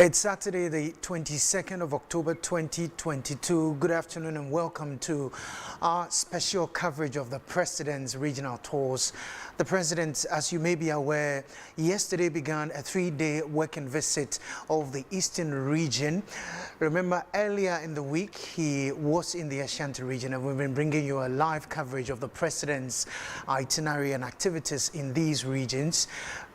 It's Saturday, the 22nd of October 2022. Good afternoon and welcome to our special coverage of the President's regional tours. The President, as you may be aware, yesterday began a 3-day working visit of the Eastern region. Remember, earlier in the week, he was in the Ashanti region, and we've been bringing you a live coverage of the President's itinerary and activities in these regions.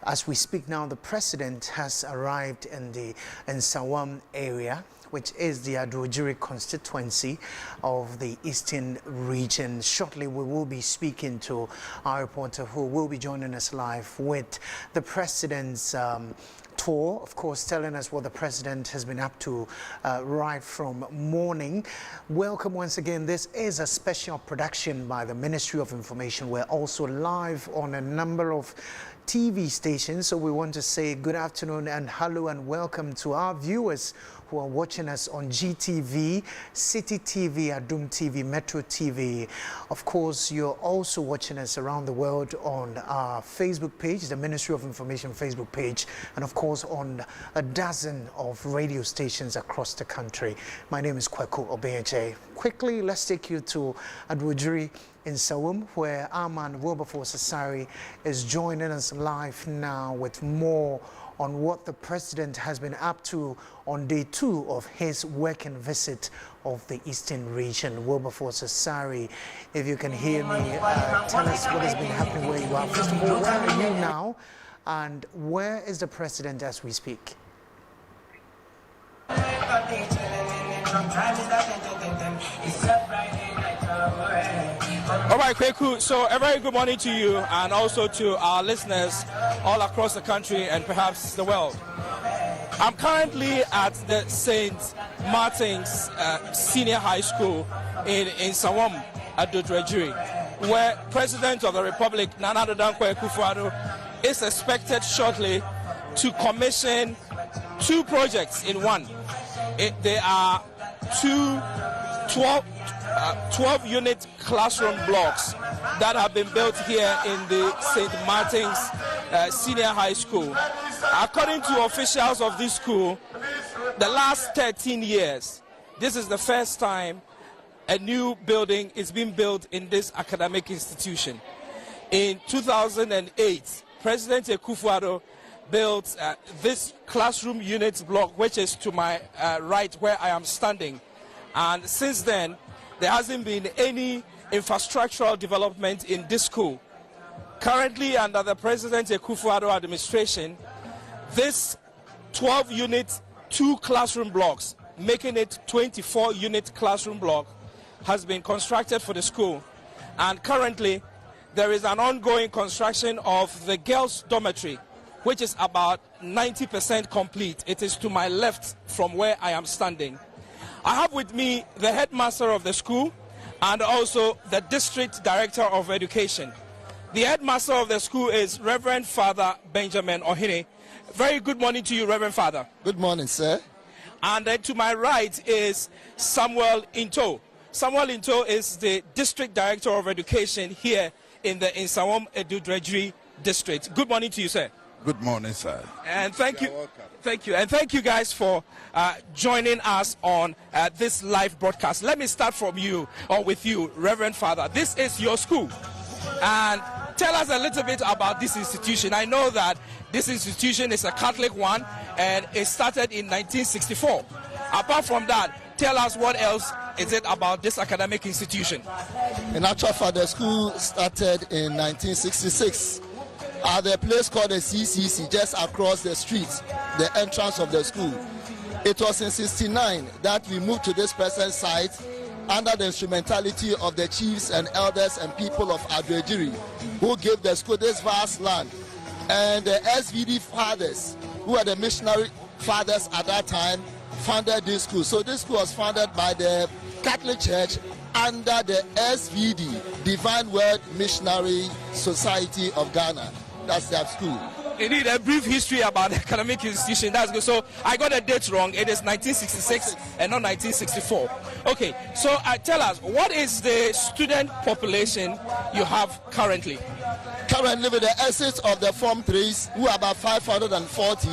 As we speak now, the President has arrived in the Nsawam area, which is the Addo constituency of the Eastern region. Shortly, we will be speaking to our reporter who will be joining us live with the President's tour, of course, telling us what the President has been up to right from morning. Welcome once again. This is a special production by the Ministry of Information. We're also live on a number of TV stations, so we want to say good afternoon and hello and welcome to our viewers who are watching us on GTV, City TV, Adum TV, Metro TV. Of course, you're also watching us around the world on our Facebook page, the Ministry of Information Facebook page, and of course on a dozen of radio stations across the country. My name is Akufo-Addo. Quickly, let's take you to Addo in Nsawam, where our man Wilberforce Asari is joining us live now with more on what the President has been up to on day 2 of his working visit of the Eastern region. Wilberforce Asari, if you can hear me, tell us what has been happening where you are. First of all, where are you now, and where is the President as we speak? All right, Kweku, so a very good morning to you and also to our listeners all across the country and perhaps the world. I'm currently at the St. Martin's Senior High School in Nsawam, Addo, where President of the Republic, Nana Akufo-Addo, is expected shortly to commission 2 projects in one. They are 12-unit classroom blocks that have been built here in the St. Martin's Senior High School. According to officials of this school, the last 13 years, this is the first time a new building is being built in this academic institution. In 2008, President Akufo-Addo built this classroom unit block, which is to my right where I am standing. And since then, there hasn't been any infrastructural development in this school. Currently, under the President Akufo-Addo administration, this 12-unit, 2 classroom blocks, making it 24-unit classroom block, has been constructed for the school. And currently, there is an ongoing construction of the girls' dormitory, which is about 90% complete. It is to my left from where I am standing. I have with me the headmaster of the school and also the district director of education. The headmaster of the school is Reverend Father Benjamin Ohene. Very good morning to you, Reverend Father. Good morning, sir. And then to my right is Samuel Into. Samuel Into is the district director of education here in the Nsawam Addo district. Good morning to you, sir. Good morning, sir. And thank you. Thank you. And thank you guys for joining us on this live broadcast. Let me start from you, or with you, Reverend Father. This is your school. And tell us a little bit about this institution. I know that this institution is a Catholic one and it started in 1964. Apart from that, tell us what else is it about this academic institution? In actual fact, the school started in 1966. At the place called the CCC, just across the street, the entrance of the school. It was in 1969 that we moved to this present site under the instrumentality of the chiefs and elders and people of Addo, who gave the school this vast land. And the SVD fathers, who were the missionary fathers at that time, founded this school. So this school was founded by the Catholic Church under the SVD, Divine Word Missionary Society of Ghana. That's their school. You need a brief history about the academic institution. That's good. So I got the date wrong. It is 1966 and not 1964. Okay, so tell us, what is the student population you have currently? Currently, with the exit of the Form 3s, who are about 540,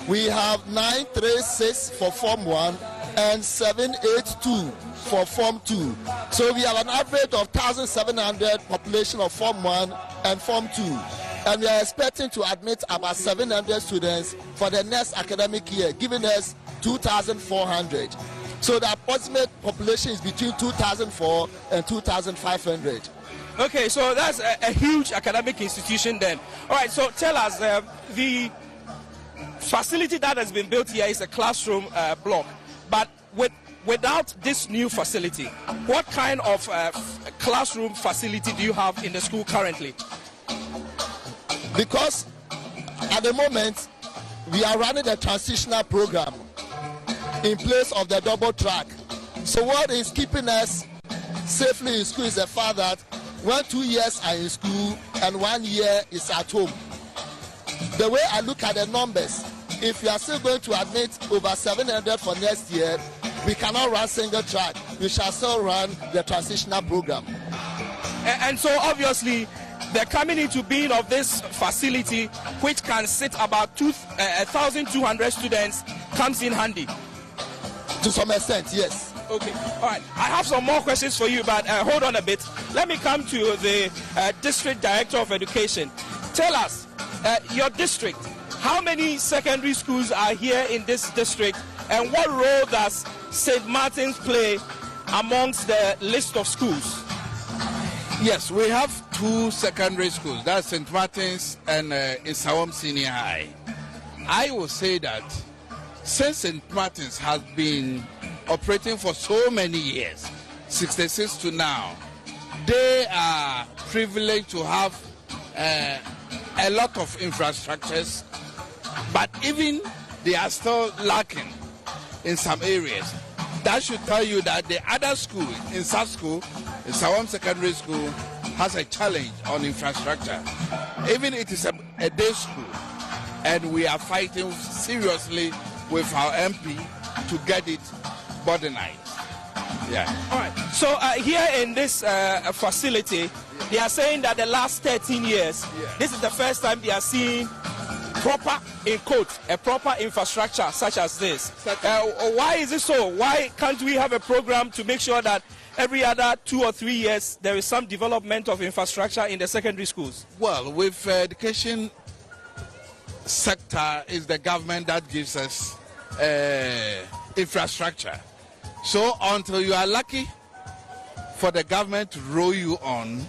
We have 936 for Form 1 and 782 for Form 2. So we have an average of 1,700 population of Form 1 and Form 2. And we are expecting to admit about 700 students for the next academic year, giving us 2,400. So the approximate population is between 2,004 and 2,500. Okay, so that's a huge academic institution then. All right, so tell us, the facility that has been built here is a classroom block, but without this new facility, what kind of classroom facility do you have in the school currently? Because at the moment, we are running a transitional program in place of the double track. So what is keeping us safely in school is the fact that when 2 years are in school and 1 year is at home. The way I look at the numbers, if we are still going to admit over 700 for next year, we cannot run single track. We shall still run the transitional program. And so obviously, the coming into being of this facility, which can sit about 1,200 students, comes in handy. To some extent, yes. Okay, all right. I have some more questions for you, but hold on a bit. Let me come to the District Director of Education. Tell us, your district, how many secondary schools are here in this district, and what role does St. Martin's play amongst the list of schools? Yes, we have 2 secondary schools. That's St. Martin's and Nsawam Senior High. I will say that since St. Martin's has been operating for so many years, 66 to now, they are privileged to have a lot of infrastructures, but even they are still lacking in some areas. That should tell you that the other school, in Nsawam Secondary School, has a challenge on infrastructure. Even it is a day school, and we are fighting seriously with our MP to get it modernized. Yeah. All right. So here in this facility, they are saying that the last 13 years, this is the first time they are seeing proper, in quotes, a proper infrastructure such as this. Why is it so? Why can't we have a program to make sure that every other 2 or 3 years there is some development of infrastructure in the secondary schools? Well, with education sector is the government that gives us infrastructure. So until you are lucky for the government to roll you on,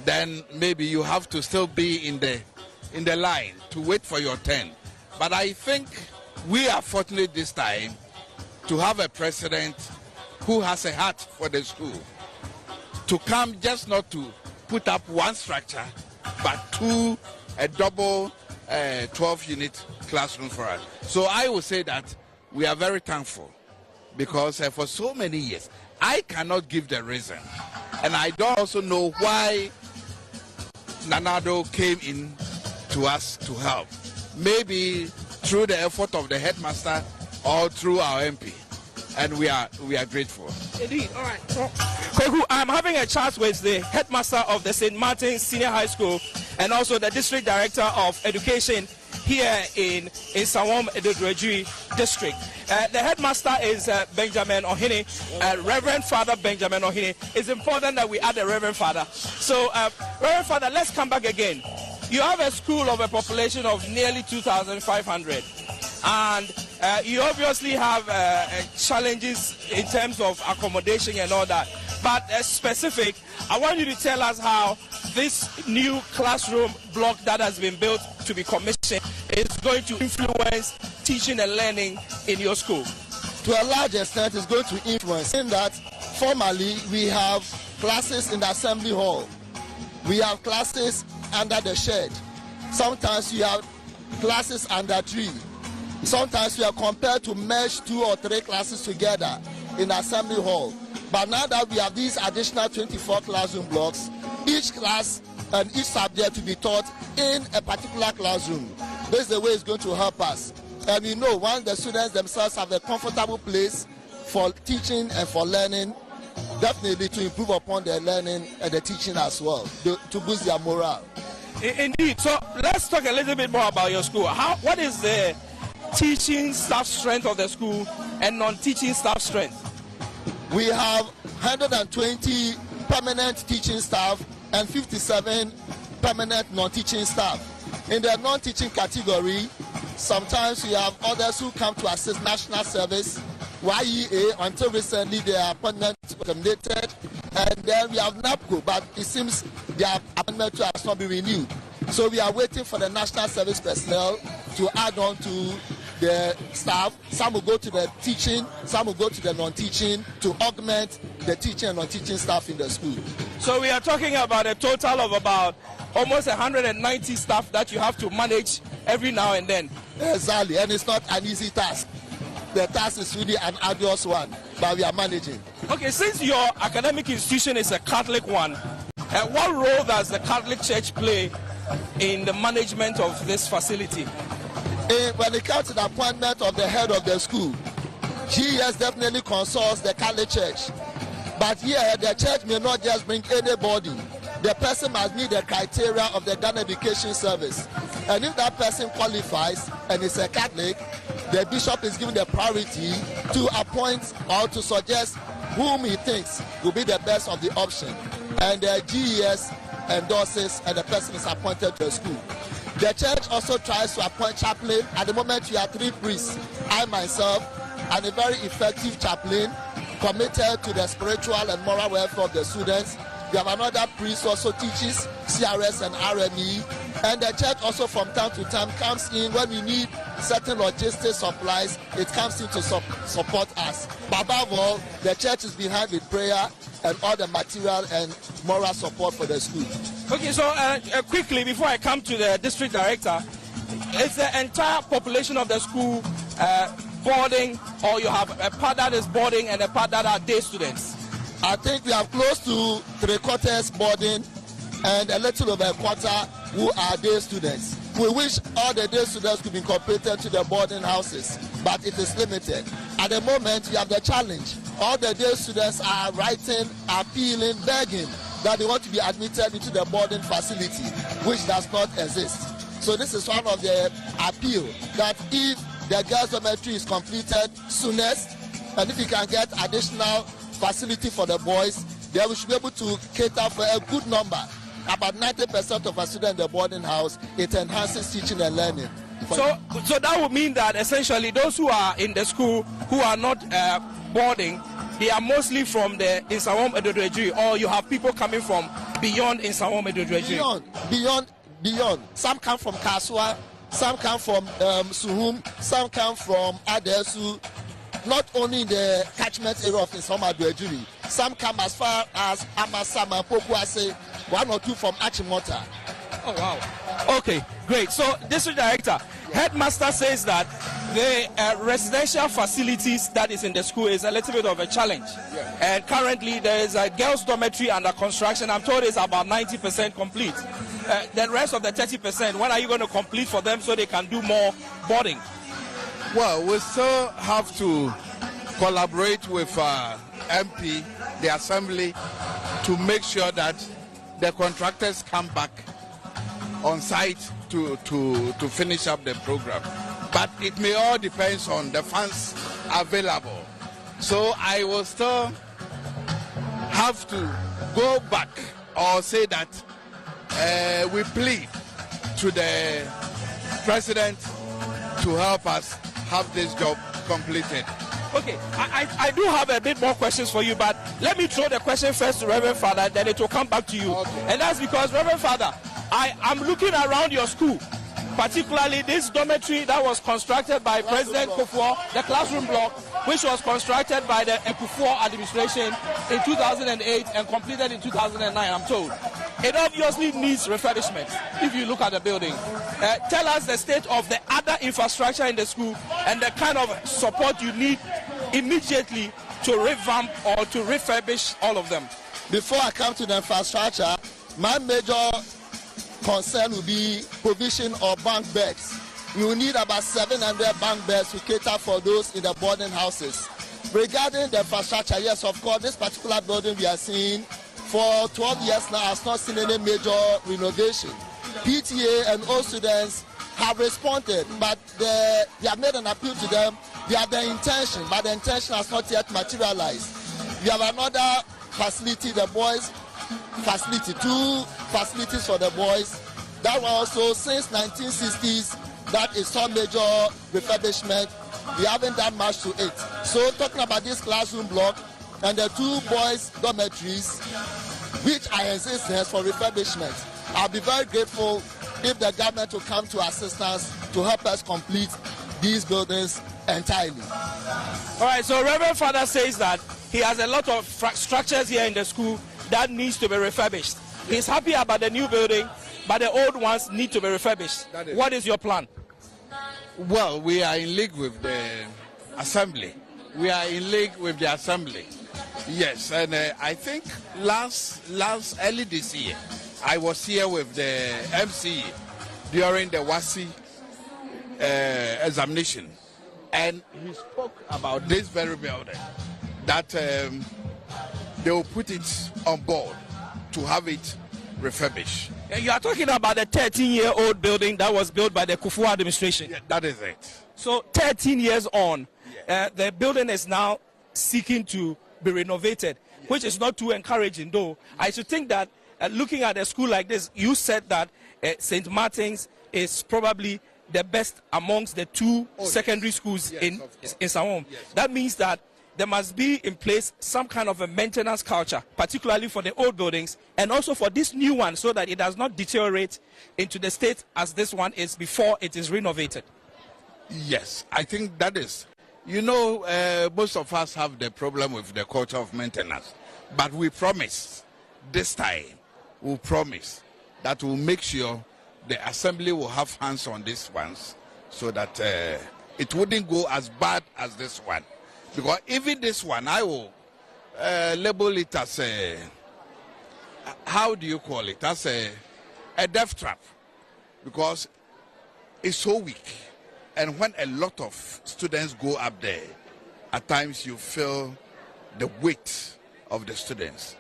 then maybe you have to still be in the line to wait for your turn. But I think we are fortunate this time to have a president who has a heart for the school, to come just not to put up one structure, but 2 double 12-unit classrooms for us. So I will say that we are very thankful, because for so many years, I cannot give the reason. And I don't also know why Nana-Addo came in to us to help. Maybe through the effort of the headmaster or through our MP. And we are grateful. Indeed. All right. Kweku, I'm having a chat with the headmaster of the St. Martin's Senior High School and also the District Director of Education here in Nsawam District. The headmaster is Benjamin Ohene, Reverend Father Benjamin Ohene. It's important that we add a Reverend Father. So, Reverend Father, let's come back again. You have a school of a population of nearly 2,500, and you obviously have challenges in terms of accommodation and all that. But specific, I want you to tell us how this new classroom block that has been built to be commissioned is going to influence teaching and learning in your school. To a large extent, it's going to influence in that formally we have classes in the assembly hall. We have classes under the shed. Sometimes we have classes under tree. Sometimes we are compelled to merge 2 or 3 classes together in the assembly hall. But now that we have these additional 24 classroom blocks, each class and each subject to be taught in a particular classroom. This is the way it's going to help us. And we know once the students themselves have a comfortable place for teaching and for learning, definitely to improve upon their learning and the teaching as well, to boost their morale. Indeed. So let's talk a little bit more about your school. What is the teaching staff strength of the school and non-teaching staff strength? We have 120 permanent teaching staff and 57 permanent non-teaching staff. In the non-teaching category, sometimes we have others who come to assist national service, YEA, until recently their appointment was terminated, and then we have NAPCO, but it seems their appointment has not been renewed. So we are waiting for the national service personnel to add on to the staff. Some will go to the teaching, some will go to the non-teaching to augment the teaching and non-teaching staff in the school. So we are talking about a total of about almost 190 staff that you have to manage every now and then. Exactly, and it's not an easy task. The task is really an arduous one, but we are managing. Okay, since your academic institution is a Catholic one, what role does the Catholic Church play in the management of this facility? When it comes to the appointment of the head of the school, GES definitely consults the Catholic Church. But here, the church may not just bring anybody. The person must meet the criteria of the Ghana Education Service. And if that person qualifies and is a Catholic, the bishop is given the priority to appoint or to suggest whom he thinks will be the best of the option. And the GES endorses and the person is appointed to the school. The church also tries to appoint chaplain. At the moment, we have 3 priests. I myself, and a very effective chaplain committed to the spiritual and moral welfare of the students. We have another priest who also teaches CRS and RME. And the church also from time to time comes in when we need certain logistics supplies. It comes in to support us. But above all, the church is behind with prayer and all the material and moral support for the school. Okay, so quickly, before I come to the district director, is the entire population of the school boarding, or you have a part that is boarding and a part that are day students? I think we have close to 3/4 boarding and a little over a quarter who are day students. We wish all the day students could be incorporated to the boarding houses, but it is limited. At the moment, we have the challenge. All the day students are writing, appealing, begging that they want to be admitted into the boarding facility, which does not exist. So this is one of the appeal, that if the girls' dormitory is completed soonest, and if you can get additional facility for the boys, then we should be able to cater for a good number. About 90% of our students in the boarding house, it enhances teaching and learning. So that would mean that essentially those who are in the school who are not boarding, they are mostly from the Nsawam Edodreji, or you have people coming from beyond Nsawam Edodreji? Beyond. Some come from Kaswa, some come from Suhum, some come from Adesu. Not only in the catchment area of Nsawam Edodreji, some come as far as Amasama, Pokuase, 1 or 2 from Achimota. Oh wow. Okay, great. So, district director, headmaster says that the residential facilities that is in the school is a little bit of a challenge. Yeah. And currently there is a girls' dormitory under construction. I'm told it's about 90% complete. The rest of the 30%, when are you going to complete for them so they can do more boarding? Well, we still have to collaborate with MP, the assembly, to make sure that the contractors come back on site to finish up the program. But it may all depend on the funds available. So I will still have to go back or say that we plead to the president to help us have this job completed. Okay, I do have a bit more questions for you, but let me throw the question first to Reverend Father, then it will come back to you. Okay. And that's because, Reverend Father, I'm looking around your school, particularly this dormitory that was constructed by President Akufo-Addo, the classroom block, which was constructed by the Akufo administration in 2008 and completed in 2009, I'm told. It obviously needs refurbishment if you look at the building. Tell us the state of the other infrastructure in the school and the kind of support you need immediately to revamp or to refurbish all of them. Before I come to the infrastructure, my major concern will be provision of bank beds. We will need about 700 bank beds to cater for those in the boarding houses. Regarding the infrastructure, yes, of course, this particular building we are seeing for 12 years now has not seen any major renovation. PTA and all students have responded, but they have made an appeal to them. They have the intention, but the intention has not yet materialized. We have another facility, the boys' facility, 2 facilities for the boys. That one also, since 1960s, that is some major refurbishment. We haven't done much to it. So talking about this classroom block and the 2 boys' dormitories, which are in existence for refurbishment, I'll be very grateful if the government will come to assistance to help us complete these buildings entirely. All right, so Reverend Father says that he has a lot of structures here in the school that needs to be refurbished. He's happy about the new building, but the old ones need to be refurbished. What is your plan? Well, we are in league with the assembly. Yes, and I think last early this year, I was here with the MC during the WASI examination, and he spoke about this very building, that they will put it on board to have it refurbished. You are talking about the 13-year-old building that was built by the Akufo-Addo administration. Yeah, that is it. So 13 years on, the building is now seeking to be renovated, which is not too encouraging, though. I should think that looking at a school like this, you said that St. Martin's is probably the best amongst the 2 secondary schools in Nsawam. Yes. That means that there must be in place some kind of a maintenance culture, particularly for the old buildings and also for this new one, so that it does not deteriorate into the state as this one is before it is renovated. Yes, I think that is. You know, most of us have the problem with the culture of maintenance, but we promise this time, we'll promise that we'll make sure the assembly will have hands on these ones so that it wouldn't go as bad as this one. Because even this one, I will label it as a, how do you call it? As a death trap. Because it's so weak. And when a lot of students go up there, at times you feel the weight of the students.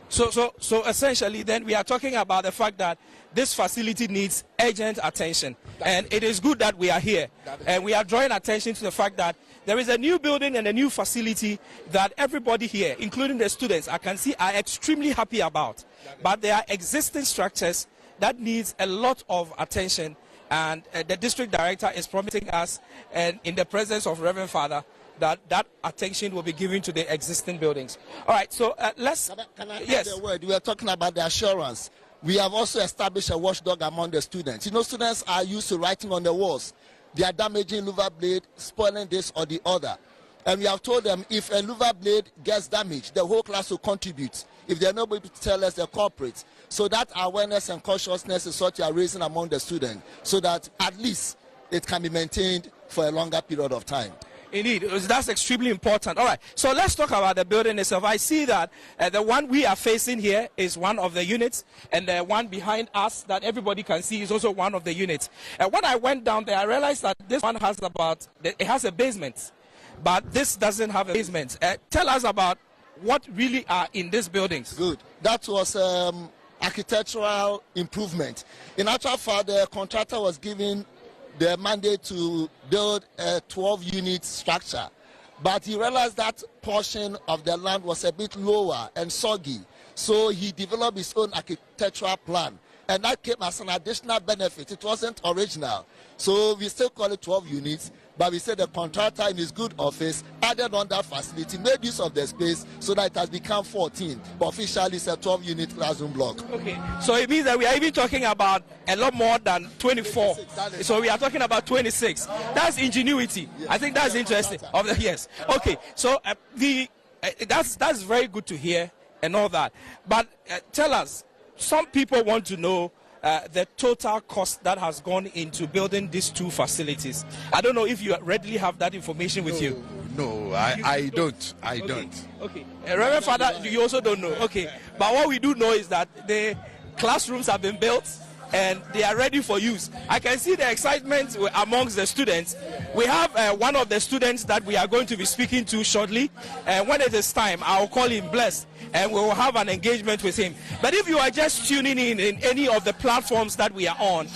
So essentially, then we are talking about the fact that this facility needs urgent attention. And it is good that we are here. And we are drawing attention to the fact that there is a new building and a new facility that everybody here, including the students, I can see are extremely happy about. But there are existing structures that needs a lot of attention. And the district director is promising us, and in the presence of Reverend Father, that attention will be given to the existing buildings. All right, so let's... Can I add a word? We are talking about the assurance. We have also established a watchdog among the students. You know, students are used to writing on the walls. They are damaging louver blade, spoiling this or the other. And we have told them if a louver blade gets damaged, the whole class will contribute. If they are not able to tell us, they're corporate. So that awareness and consciousness is what you are raising among the students, so that at least it can be maintained for a longer period of time. Indeed, that's extremely important. All right, so let's talk about the building itself. I see that the one we are facing here is one of the units, and the one behind us that everybody can see is also one of the units. And when I went down there, I realized that this one has it has a basement, but this doesn't have a basement. Tell us about what really are in these buildings. Good. That was architectural improvement. In actual fact, the contractor was given the mandate to build a 12-unit structure, but he realized that portion of the land was a bit lower and soggy, so he developed his own architectural plan, and that came as an additional benefit. It wasn't original, so we still call it 12 units, but we said the contractor in his good office added on that facility, made use of the space so that it has become 14, but officially it's a 12-unit classroom block. Okay, so it means that we are even talking about a lot more than 24. So we are talking about 26. That's ingenuity. Yes. I think that's interesting. Yes. Okay, so that's very good to hear and all that. But tell us, some people want to know the total cost that has gone into building these 2 facilities. I don't know if you readily have that information with you. No, I don't. Okay. Reverend Father, you also don't know. Okay. But what we do know is that the classrooms have been built, and they are ready for use. I can see the excitement amongst the students. We have one of the students that we are going to be speaking to shortly, and when it is time, I'll call him Blessed, and we will have an engagement with him. But if you are just tuning in any of the platforms that we are on,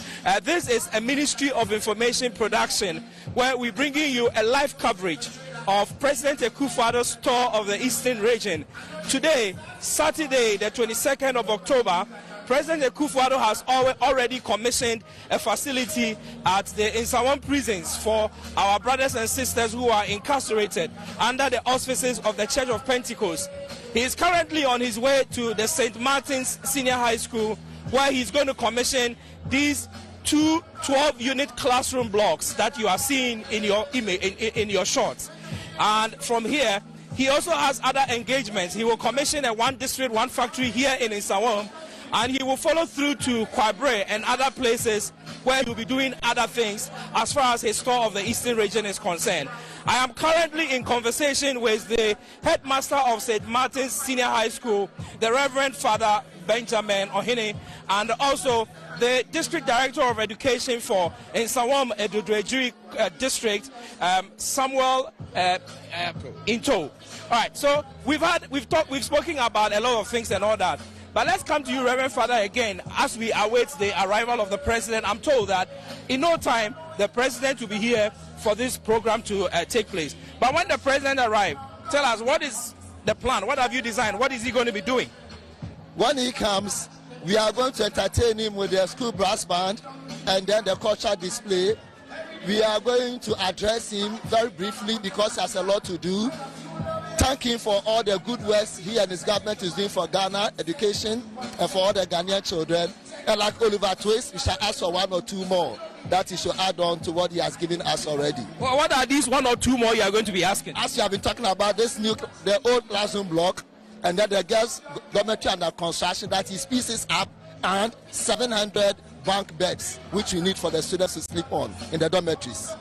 this is a Ministry of Information production where we're bringing you a live coverage of President Akufo-Addo's tour of the Eastern region. Today, Saturday, the 22nd of October, President Akufo-Addo has already commissioned a facility at the Nsawam prisons for our brothers and sisters who are incarcerated under the auspices of the Church of Pentecost. He is currently on his way to the St. Martin's Senior High School, where he's going to commission these two 12-unit classroom blocks that you are seeing in your image, in your shots. And from here, he also has other engagements. He will commission a one district, one factory here in Nsawam, and he will follow through to Kwabre and other places where he'll be doing other things as far as his tour of the Eastern region is concerned. I am currently in conversation with the headmaster of St. Martin's Senior High School, the Reverend Father Benjamin Ohene, and also the District Director of Education for Nsawam Edudrejuri District, Samuel Into. All right, so we've spoken about a lot of things and all that. But let's come to you, Reverend Father, again, as we await the arrival of the President. I'm told that in no time, the President will be here for this program to take place. But when the President arrives, tell us, what is the plan? What have you designed? What is he going to be doing? When he comes, we are going to entertain him with the school brass band and then the culture display. We are going to address him very briefly because he has a lot to do. Thank him for all the good works he and his government is doing for Ghana education and for all the Ghanaian children. And like Oliver Twist, we shall ask for one or two more that he should add on to what he has given us already. Well, what are these one or two more you are going to be asking? As you have been talking about this the old classroom block, and then the girls' dormitory under construction that is pieces up, and 700 bunk beds which we need for the students to sleep on in the dormitories.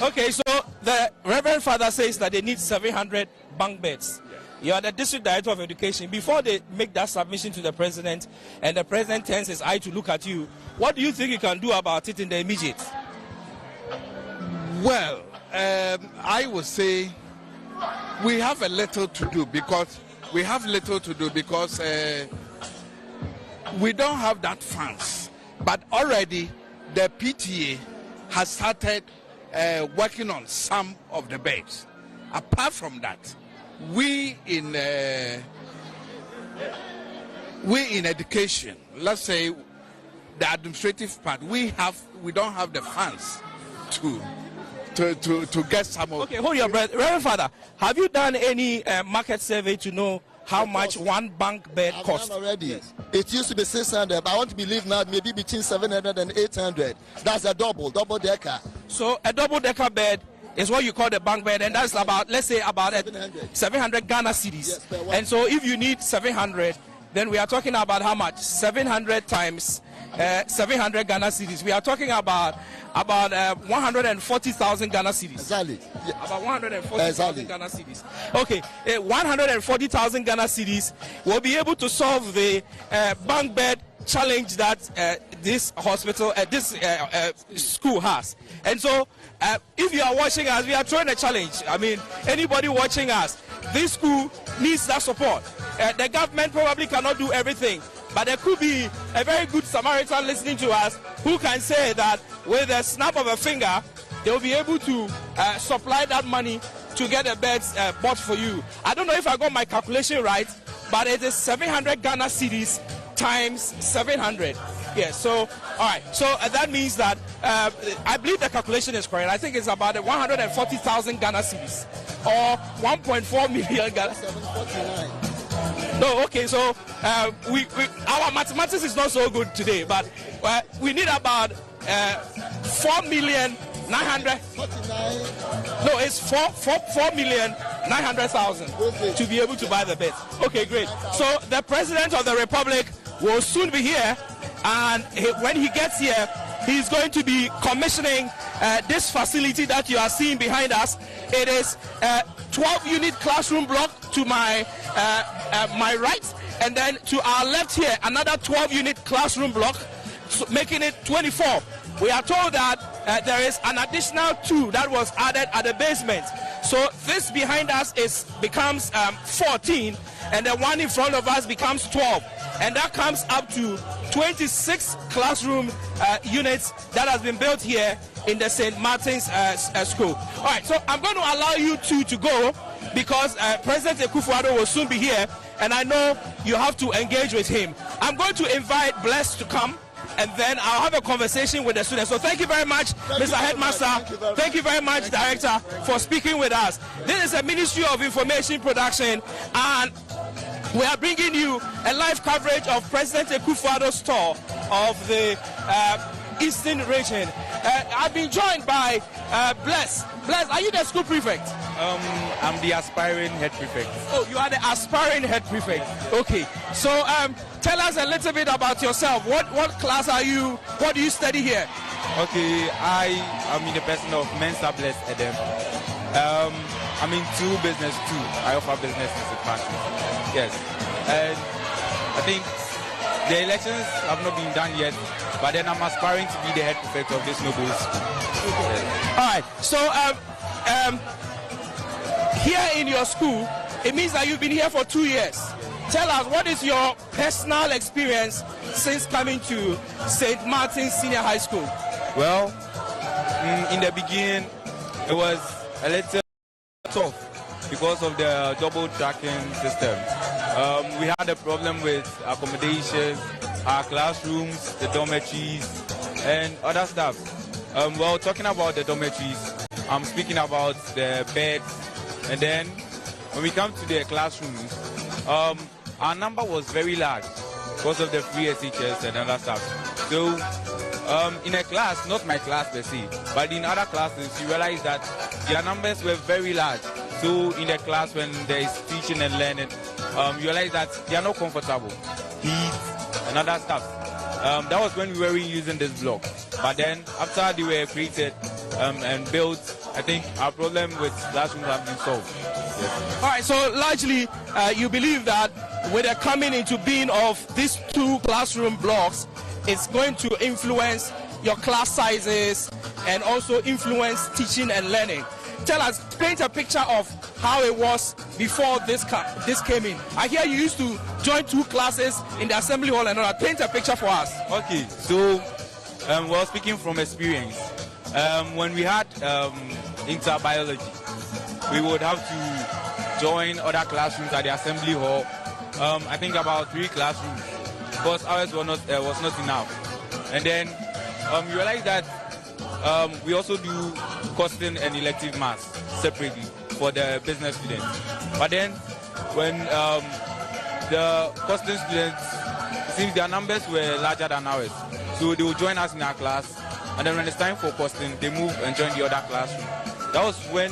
Okay, so the Reverend Father says that they need 700 bunk beds. You are the District Director of Education. Before they make that submission to the President and the President turns his eye to look at you, what do you think you can do about it in the immediate? Well, I would say we have a little to do because we don't have that funds. But already the PTA has started working on some of the beds. Apart from that, we in education, let's say the administrative part, we don't have the funds to get some of. Okay, hold your breath, Reverend Father. Have you done any market survey to know how much one bunk bed costs? Already. Yes. It used to be 600, but I want to believe now maybe between 700 and 800. That's a double decker. So a double decker bed is what you call the bunk bed, and that's about, let's say, about 700 Ghana cedis. Yes, and so if you need 700, then we are talking about how much? 700 times 700 Ghana cedis. We are talking about 140,000 Ghana cedis. Exactly. Yeah. About 140,000 Ghana cedis. Okay, 140,000 Ghana cedis will be able to solve the bunk bed challenge that this hospital, this school has. And so, if you are watching us, we are throwing a challenge. I mean, anybody watching us, this school needs that support. The government probably cannot do everything, but there could be a very good Samaritan listening to us who can say that with a snap of a finger, they will be able to supply that money to get the beds bought for you. I don't know if I got my calculation right, but it is 700 Ghana cedis times 700. Yes, so, all right. So that means that I believe the calculation is correct. I think it's about 140,000 Ghana cedis or 1.4 million Ghana. 749. No, okay, so our mathematics is not so good today, but we need about 4,900,000. No, it's 4,900,000 to be able to buy the beds. Okay, great. So the President of the Republic will soon be here, and when he gets here, he's going to be commissioning this facility that you are seeing behind us. It is a 12-unit classroom block to my right, and then to our left here, another 12-unit classroom block. making it 24. We are told that there is an additional 2 that was added at the basement. So this behind us becomes 14, and the one in front of us becomes 12. And that comes up to 26 classroom units that has been built here in the St. Martin's School. All right, so I'm going to allow you two to go because President Akufo-Addo will soon be here, and I know you have to engage with him. I'm going to invite Bless to come, and then I'll have a conversation with the students. So thank you very much, Mr. Headmaster. Thank you very much, Director, for speaking with us. This is a Ministry of Information Production, and we are bringing you a live coverage of President Akufo-Addo's tour of the Eastern region. I've been joined by Bless. Bless, are you the school prefect? I'm the aspiring head prefect. Oh, you are the aspiring head prefect. Okay. So tell us a little bit about yourself. What class are you? What do you study here? Okay, I am in the person of Mensa Bless Edem. I'm into business too. I offer business in the party. Yes. And I think the elections have not been done yet, but then I'm aspiring to be the head prefect of this noble school. Yes. All right. So here in your school, it means that you've been here for 2 years. Tell us, what is your personal experience since coming to St. Martin's Senior High School? Well, in the beginning, it was a little tough because of the double tracking system. We had a problem with accommodation, our classrooms, the dormitories, and other stuff. Well, talking about the dormitories, I'm speaking about the beds, and then when we come to the classrooms, our number was very large because of the free SHS and other stuff. So in a class, not my class per se, but in other classes, you realize that their numbers were very large. So in the class, when there is teaching and learning, you realize that they are not comfortable. Heat and other stuff. That was when we were using this block. But then after they were created and built, I think our problem with classrooms have been solved. Yes. All right, so largely you believe that with the coming into being of these 2 classroom blocks, it's going to influence your class sizes and also influence teaching and learning. Tell us, paint a picture of how it was before this came in. I hear you used to join 2 classes in the assembly hall and all that. Paint a picture for us. Okay, so well, speaking from experience, when we had interbiology, we would have to join other classrooms at the assembly hall. I think about 3 classrooms because ours was not enough. And then you realize that we also do costing and elective maths separately for the business students. But then when the costing students, since their numbers were larger than ours, so they will join us in our class, and then when it's time for costing, they move and join the other classroom. That was when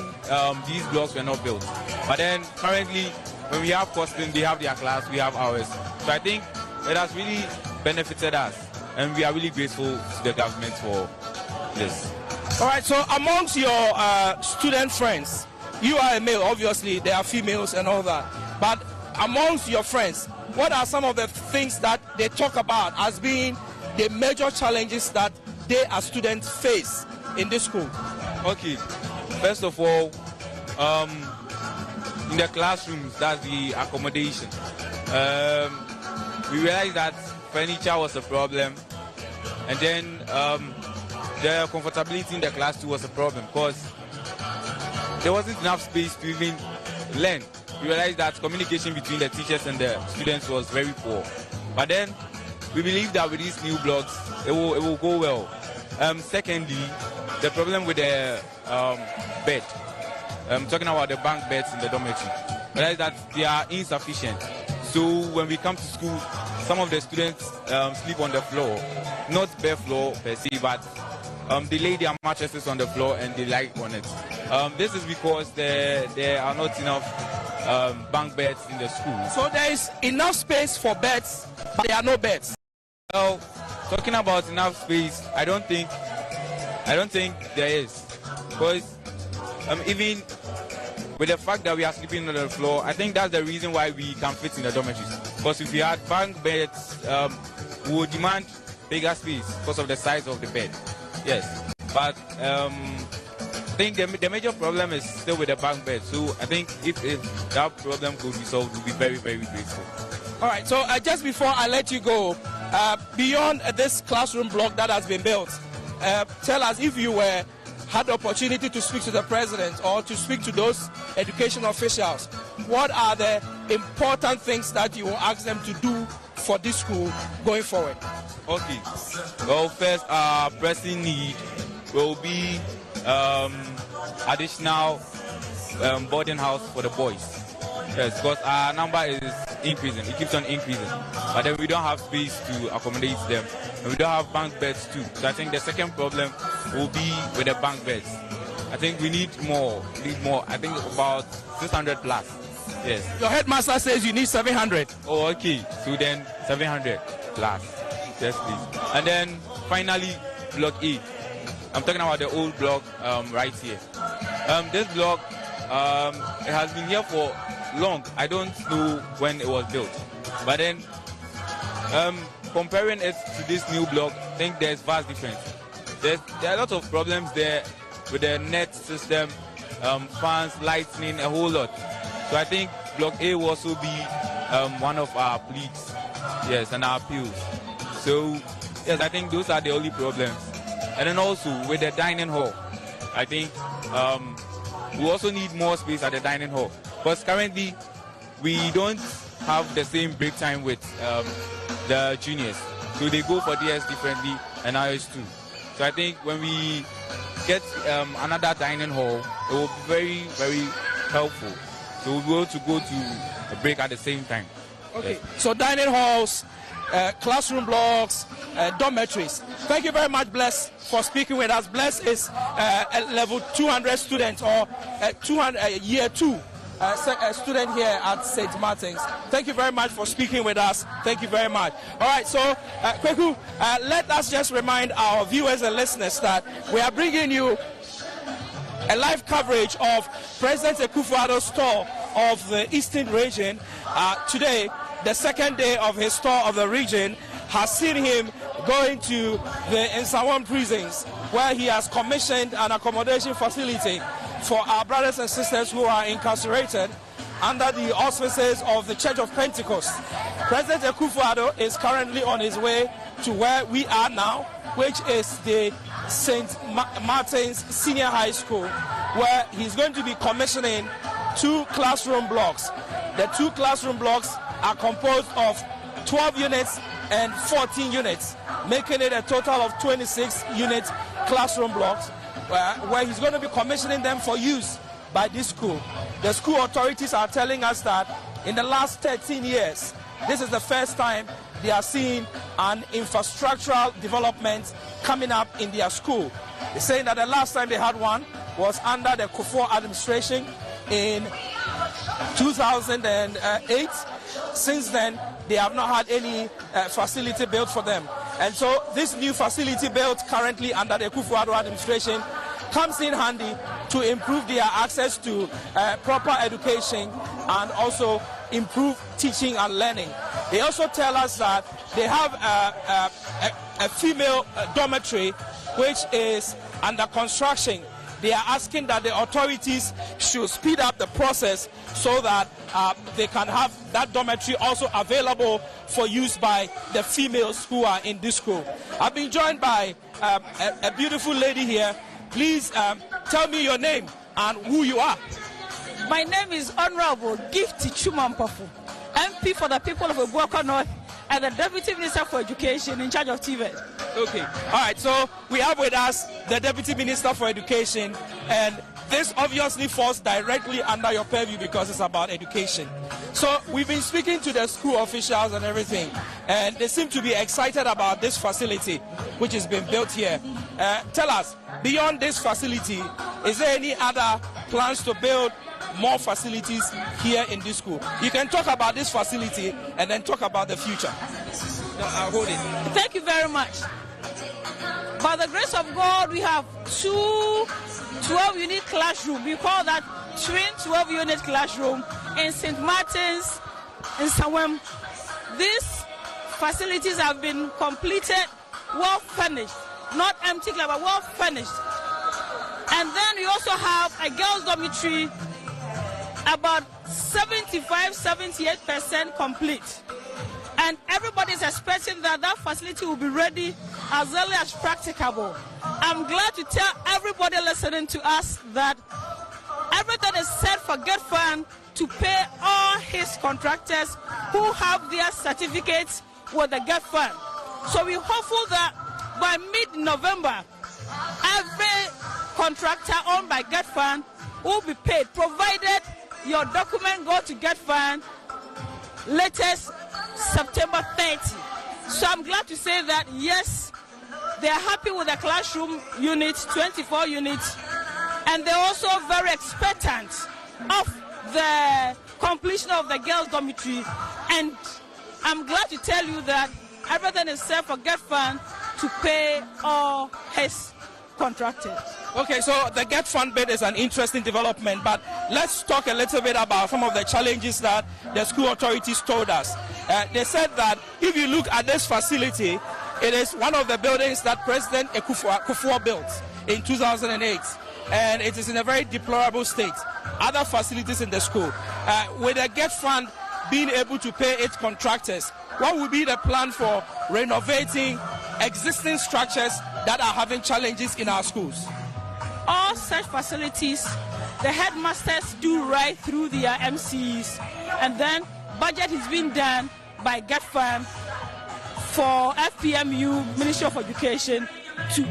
these blocks were not built. But then currently, when we have costing, they have their class, we have ours. So I think it has really benefited us, and we are really grateful to the government for this. All right, so amongst your student friends, you are a male, obviously, there are females and all that. But amongst your friends, what are some of the things that they talk about as being the major challenges that they as students face in this school? Okay, first of all, in the classrooms, that's the accommodation. We realized that furniture was a problem, and then the comfortability in the class too was a problem because there wasn't enough space to even learn. We realized that communication between the teachers and the students was very poor. But then we believe that with these new blocks, it will go well. Secondly, the problem with the bed. Talking about the bank beds in the dormitory. We realize that they are insufficient. So when we come to school, some of the students sleep on the floor, not bare floor per se, but they lay their mattresses on the floor and they lie on it. This is because there are not enough bunk beds in the school. So there is enough space for beds, but there are no beds. Well, talking about enough space, I don't think there is, because even with the fact that we are sleeping on the floor, I think that's the reason why we can fit in the dormitories. Because if we had bunk beds, we would demand bigger space because of the size of the bed. Yes, but I think the major problem is still with the bunk bed. So I think if that problem could be solved, we'll be very, very grateful. All right, so just before I let you go, beyond this classroom block that has been built, tell us if you had the opportunity to speak to the president or to speak to those education officials, what are the important things that you will ask them to do for this school going forward? Okay. Well, first, our pressing need will be additional boarding house for the boys. Yes, because our number is increasing. It keeps on increasing. But then we don't have space to accommodate them. And we don't have bunk beds too. So I think the second problem will be with the bunk beds. I think we need more. I think about 600 plus. Yes. Your headmaster says you need 700. Oh, okay. So then 700 plus. Yes, please. And then finally, block A. I'm talking about the old block right here. This block, it has been here for long. I don't know when it was built. But then, comparing it to this new block, I think there's vast difference. There are a lot of problems there with the net system, fans, lightning, a whole lot. So I think block A will also be one of our pleas, yes, and our appeals. So yes, I think those are the only problems. And then also with the dining hall, I think we also need more space at the dining hall. Because currently we don't have the same break time with the juniors. So they go for DS differently and ours too. So I think when we get another dining hall, it will be very, very helpful. So we'll be able to go to a break at the same time. Okay, yes. So dining halls, classroom blocks, dormitories. Thank you very much, Bless, for speaking with us. Bless is a level 200 student or 200 year 2 a student here at St. Martin's. Thank you very much for speaking with us. Thank you very much. All right, so Kweku, let us just remind our viewers and listeners that we are bringing you a live coverage of President Akufo-Addo's tour of the Eastern region. Today, the second day of his tour of the region has seen him going to the Nsawam prisons, where he has commissioned an accommodation facility for our brothers and sisters who are incarcerated under the auspices of the Church of Pentecost. President Akufo-Addo is currently on his way to where we are now, which is the St. Martin's Senior High School, where he's going to be commissioning 2 classroom blocks. The 2 classroom blocks are composed of 12 units and 14 units, making it a total of 26 unit classroom blocks, where he's going to be commissioning them for use by this school. The school authorities are telling us that in the last 13 years, this is the first time they are seeing an infrastructural development coming up in their school. They're saying that the last time they had one was under the Akufo administration in 2008. Since then, they have not had any facility built for them. And so this new facility built currently under the Akufo-Addo administration comes in handy to improve their access to proper education and also improve teaching and learning. They also tell us that they have a female dormitory which is under construction. They are asking that the authorities should speed up the process so that they can have that dormitory also available for use by the females who are in this school. I've been joined by a beautiful lady here. Please tell me your name and who you are. My name is Honorable Gift Chumampafu, MP for the people of Obuako North and the Deputy Minister for Education in charge of TVET. Okay, all right, so we have with us the Deputy Minister for Education, and this obviously falls directly under your purview because it's about education. So we've been speaking to the school officials and everything, and they seem to be excited about this facility which has been built here. Tell us, beyond this facility, is there any other plans to build more facilities here in this school? You can talk about this facility and then talk about the future. No, I'll hold it. Thank you very much. By the grace of God, we have 2 12-unit classrooms. We call that twin 12-unit classroom in St. Martin's in Nsawam. These facilities have been completed well furnished, not empty class, but well furnished. And then we also have a girls' dormitory, about 75-78% complete. And everybody is expecting that that facility will be ready as early as practicable. I'm glad to tell everybody listening to us that everything is set for GetFund to pay all his contractors who have their certificates with the GetFund. So we're hopeful that by mid-November, every contractor owned by GetFund will be paid, provided your document go to GetFund latest September 30. So I'm glad to say that, yes, they are happy with the classroom units, 24 units, and they're also very expectant of the completion of the girls' dormitory. And I'm glad to tell you that everything is set for GetFund to pay all his contractors. Okay, so the GetFund bit is an interesting development, but let's talk a little bit about some of the challenges that the school authorities told us. They said that if you look at this facility, it is one of the buildings that President Akufo-Addo built in 2008, and it is in a very deplorable state. Other facilities in the school, with the GetFund being able to pay its contractors, what would be the plan for renovating existing structures that are having challenges in our schools? All such facilities, the headmasters do right through their MCs, and then budget is being done by GetFund for FPMU, Ministry of Education, to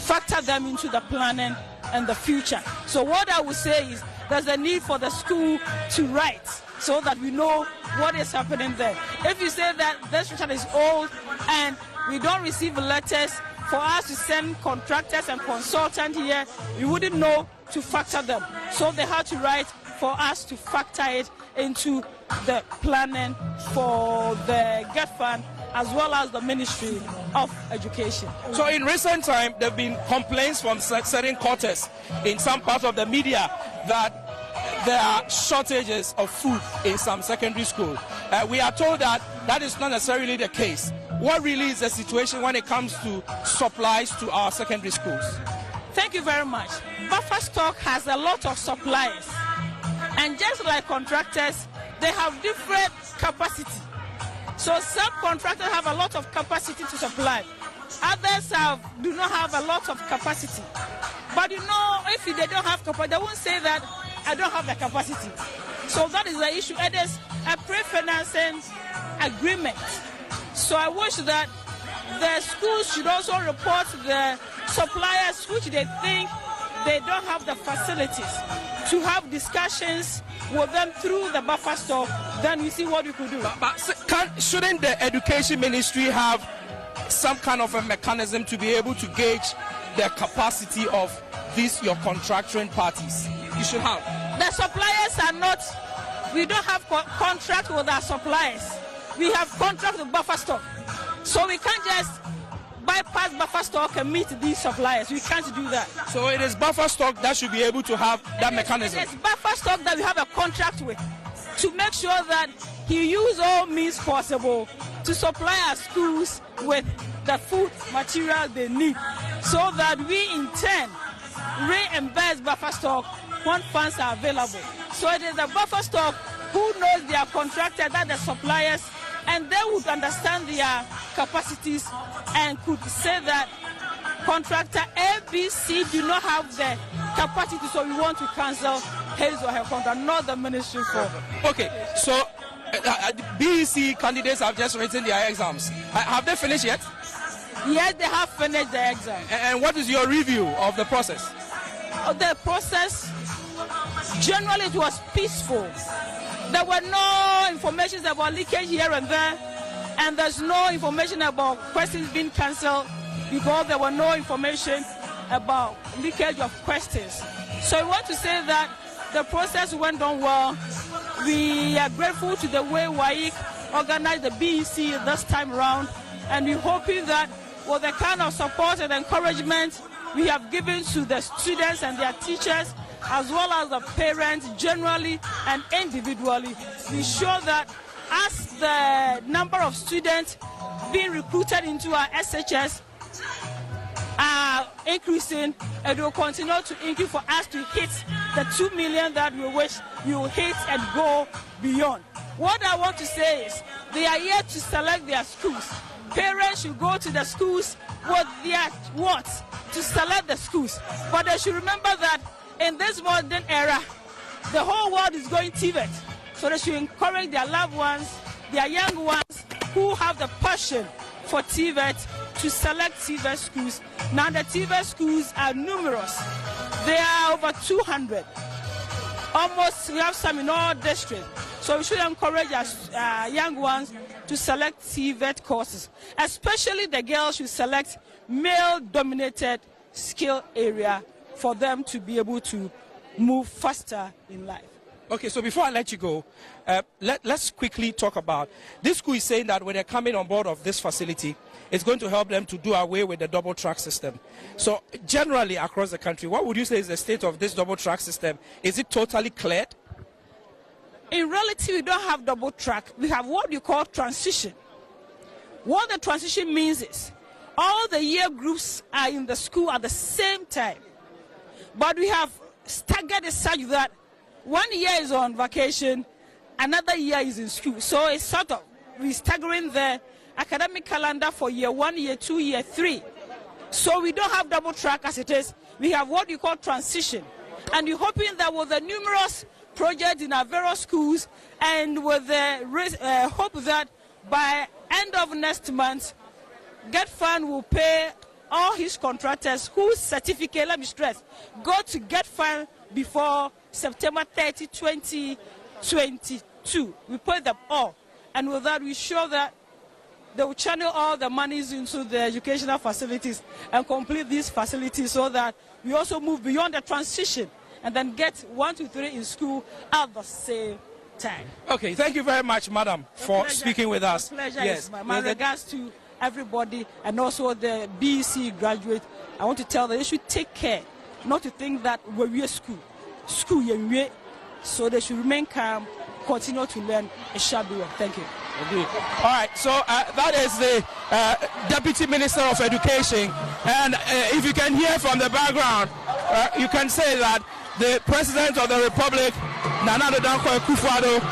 factor them into the planning and the future. So what I would say is there's a need for the school to write so that we know what is happening there. If you say that this structure is old and we don't receive letters for us to send contractors and consultants here, we wouldn't know to factor them. So they had to write for us to factor it into the planning for the GetFund as well as the Ministry of Education. So in recent time, there have been complaints from certain quarters in some parts of the media that there are shortages of food in some secondary schools. We are told that that is not necessarily the case. What really is the situation when it comes to supplies to our secondary schools? Thank you very much. Buffer stock has a lot of suppliers, and just like contractors, they have different capacity. So some contractors have a lot of capacity to supply. Others do not have a lot of capacity. But you know, if they don't have capacity, they won't say that I don't have the capacity. So that is the issue. It is a pre-financing agreement. So I wish that the schools should also report the suppliers which they think they don't have the facilities, to have discussions with them through the buffer stock. Then we see what we could do. But shouldn't the Education Ministry have some kind of a mechanism to be able to gauge the capacity of these your contracting parties? You should have. The suppliers are not, we don't have contract with our suppliers. We have contract with buffer stock. So we can't just bypass buffer stock and meet these suppliers. We can't do that. So it is buffer stock that should be able to have that mechanism. It's buffer stock that we have a contract with to make sure that he use all means possible to supply our schools with the food material they need, so that we in turn reimburse buffer stock when funds are available. So it is the buffer stock who knows their contractor, that the suppliers, and they would understand their capacities and could say that contractor ABC do not have the capacity, so we want to cancel his or her contract, not the ministry for. Okay, so BEC candidates have just written their exams. Have they finished yet? Yes, they have finished the exam. And what is your review of the process? The process, generally it was peaceful. There were no information about leakage here and there, and there's no information about questions being cancelled because there were no information about leakage of questions. So I want to say that the process went on well. We are grateful to the way WAEC organized the BEC this time around, and we're hoping that with the kind of support and encouragement we have given to the students and their teachers, as well as the parents generally and individually, we sure that as the number of students being recruited into our SHS are increasing, and will continue to increase for us to hit the 2 million that we wish we will hit and go beyond. What I want to say is they are here to select their schools. Parents should go to the schools with their wants to select the schools. But they should remember that in this modern era, the whole world is going TVET. So they should encourage their loved ones, their young ones who have the passion for TVET to select TVET schools. Now the TVET schools are numerous. There are over 200. Almost, we have some in all districts. So we should encourage our young ones to select TVET courses. Especially the girls should select male-dominated skill area for them to be able to move faster in life. Okay, so before I let you go, let's quickly talk about this school is saying that when they're coming on board of this facility, it's going to help them to do away with the double track system. So generally across the country, what would you say is the state of this double track system? Is it totally cleared? In reality, we don't have double track. We have what you call transition. What the transition means is all the year groups are in the school at the same time. But we have staggered it such that 1 year is on vacation, another year is in school. So it's sort of, we're staggering the academic calendar for year 1, year 2, year 3. So we don't have double track as it is. We have what you call transition. And we're hoping that with the numerous projects in our various schools and with the hope that by end of next month, GetFund will pay all his contractors whose certificate, let me stress, go to GetFund before September 30, 2022. We pay them all. And with that, we show that they will channel all the monies into the educational facilities and complete these facilities so that we also move beyond the transition and then get 1 to 3 in school at the same time. Okay, thank you very much, madam, for speaking with us. Pleasure. Yes, my regards to everybody and also the BEC graduate. I want to tell them they should take care, not to think that we're school, so they should remain calm, continue to learn. It shall be well. Thank you. Indeed. All right, so that is the Deputy Minister of Education, and if you can hear from the background, you can say that the President of the Republic, Nana Addo Akufo-Addo,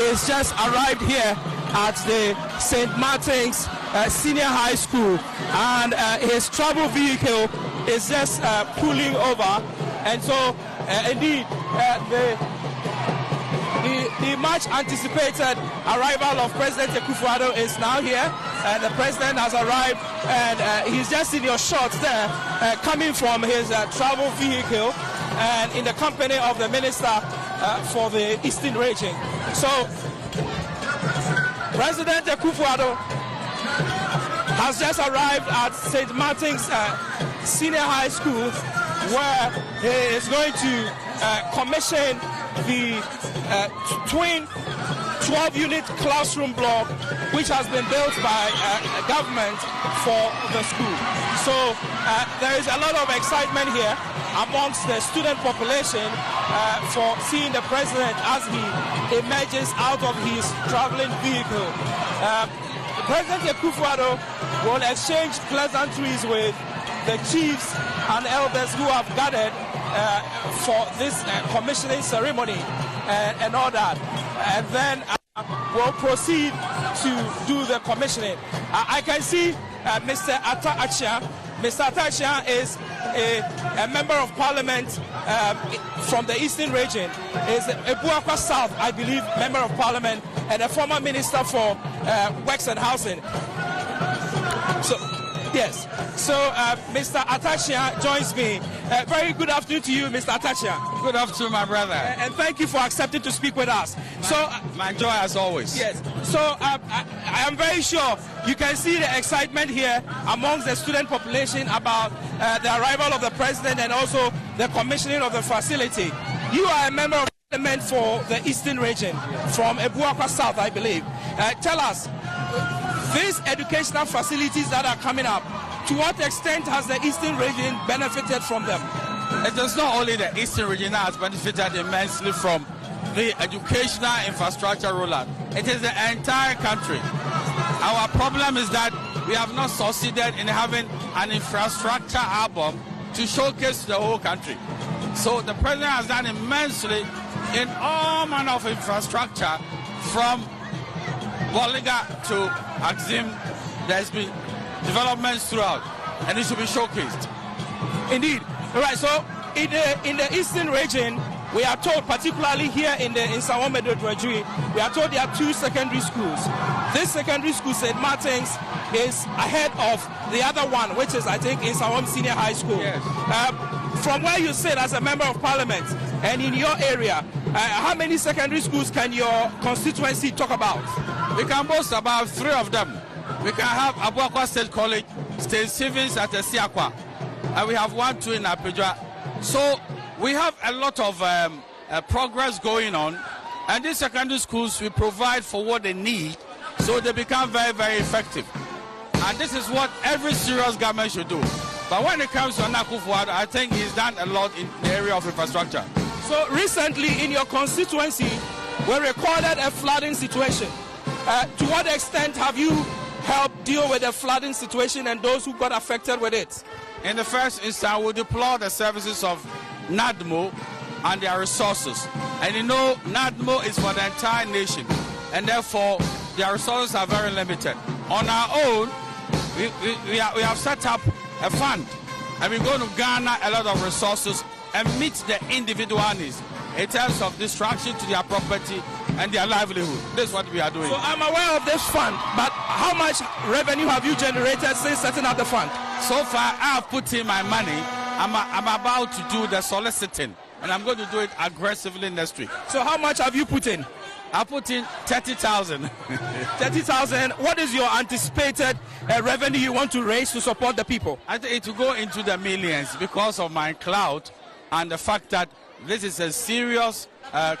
is just arrived here at the St. Martin's Senior High School, and his travel vehicle is just pulling over, and so indeed the much anticipated arrival of President Akufo-Addo is now here, and the President has arrived, and he's just in your shots there, coming from his travel vehicle, and in the company of the Minister for the Eastern Region. So President Akufo-Addo has just arrived at St. Martin's Senior High School, where he is going to commission the twin 12-unit classroom block, which has been built by government for the school. So there is a lot of excitement here amongst the student population for seeing the president as he emerges out of his traveling vehicle. President Akufo-Addo will exchange pleasantries with the chiefs and elders who have gathered for this commissioning ceremony and all that. And then we'll proceed to do the commissioning. I can see Mr. Atachia. Mr. Atachia is a member of parliament from the Eastern Region. Is a Buakwa South, I believe, member of parliament and a former minister for Works and Housing. So, yes. So, Mr. Atachia joins me. Very good afternoon to you, Mr. Atachia. Good afternoon, my brother. And thank you for accepting to speak with us. My joy as always. Yes. So, I am very sure you can see the excitement here amongst the student population about the arrival of the president and also the commissioning of the facility. You are a member of parliament for the Eastern Region from Buakwa South, I believe. Tell us, these educational facilities that are coming up, to what extent has the Eastern Region benefited from them? It is not only the Eastern Region that has benefited immensely from the educational infrastructure rollout. It is the entire country. Our problem is that we have not succeeded in having an infrastructure album to showcase to the whole country. So the president has done immensely in all manner of infrastructure, from Boliga to Axim. There's been developments throughout, and it should be showcased. Indeed. All right, so in the eastern region, we are told, particularly here in the Nsawam, we are told there are 2 secondary schools. This secondary school, St. Martin's, is ahead of the other one, which is, I think, Nsawam Senior High School. Yes. From where you sit as a member of parliament and in your area, how many secondary schools can your constituency talk about? We can boast about 3 of them. We can have Abuakwa State College, St. Stephen's at Esiakwa, and we have 1, 2 in Apedra. So we have a lot of progress going on, and these secondary schools, we provide for what they need, so they become very, very effective. And this is what every serious government should do. But when it comes to Akufo-Addo, I think he's done a lot in the area of infrastructure. So recently in your constituency, we recorded a flooding situation. To what extent have you helped deal with the flooding situation and those who got affected with it? In the first instance, we deploy the services of NADMO and their resources. And you know, NADMO is for the entire nation, and therefore their resources are very limited. On our own, we have set up a fund, and we're going to garner a lot of resources and meet the individual needs in terms of destruction to their property and their livelihood. This is what we are doing. So I'm aware of this fund, but how much revenue have you generated since setting up the fund? So far, I have put in my money. I'm about to do the soliciting, and I'm going to do it aggressively next week. So how much have you put in? I put in 30,000. 30,000. What is your anticipated revenue you want to raise to support the people? I think it will go into the millions because of my clout and the fact that this is a serious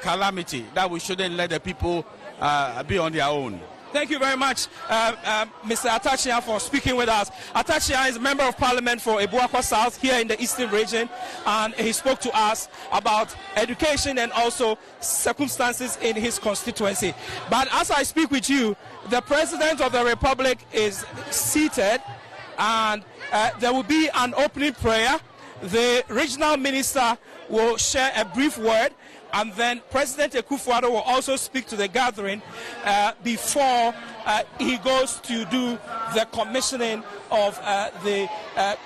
calamity that we shouldn't let the people be on their own. Thank you very much, Mr. Atachia, for speaking with us. Atachia is a member of parliament for Ebuakwa South here in the eastern region, and he spoke to us about education and also circumstances in his constituency. But as I speak with you, the President of the Republic is seated, and there will be an opening prayer. The regional minister will share a brief word, and then President Akufo-Addo will also speak to the gathering before he goes to do the commissioning of the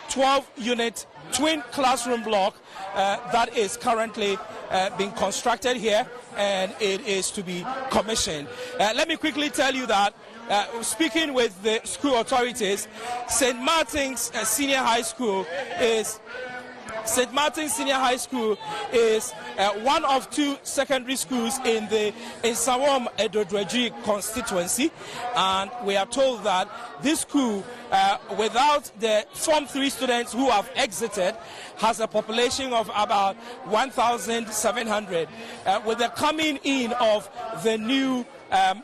12-unit twin classroom block that is currently being constructed here, and it is to be commissioned. Let me quickly tell you that speaking with the school authorities, St. Martin's Senior High School is one of 2 secondary schools in the Nsawam constituency, and we are told that this school, without the Form 3 students who have exited, has a population of about 1,700. With the coming in of the new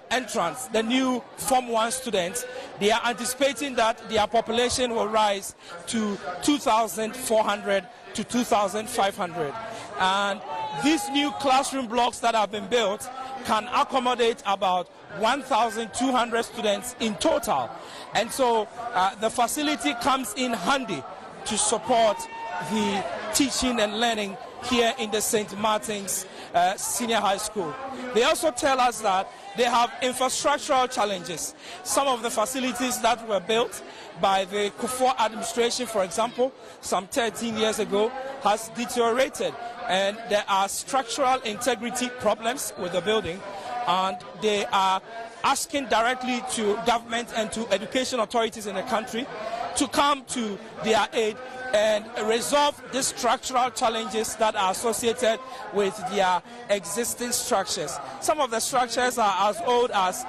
entrance, the new Form 1 students, they are anticipating that their population will rise to 2,400 to 2,500. And these new classroom blocks that have been built can accommodate about 1,200 students in total. And so the facility comes in handy to support the teaching and learning here in the St. Martin's Senior High School. They also tell us that they have infrastructural challenges. Some of the facilities that were built by the Kufuor administration, for example, some 13 years ago, has deteriorated, and there are structural integrity problems with the building, and they are asking directly to government and to education authorities in the country to come to their aid and resolve the structural challenges that are associated with their existing structures. Some of the structures are as old as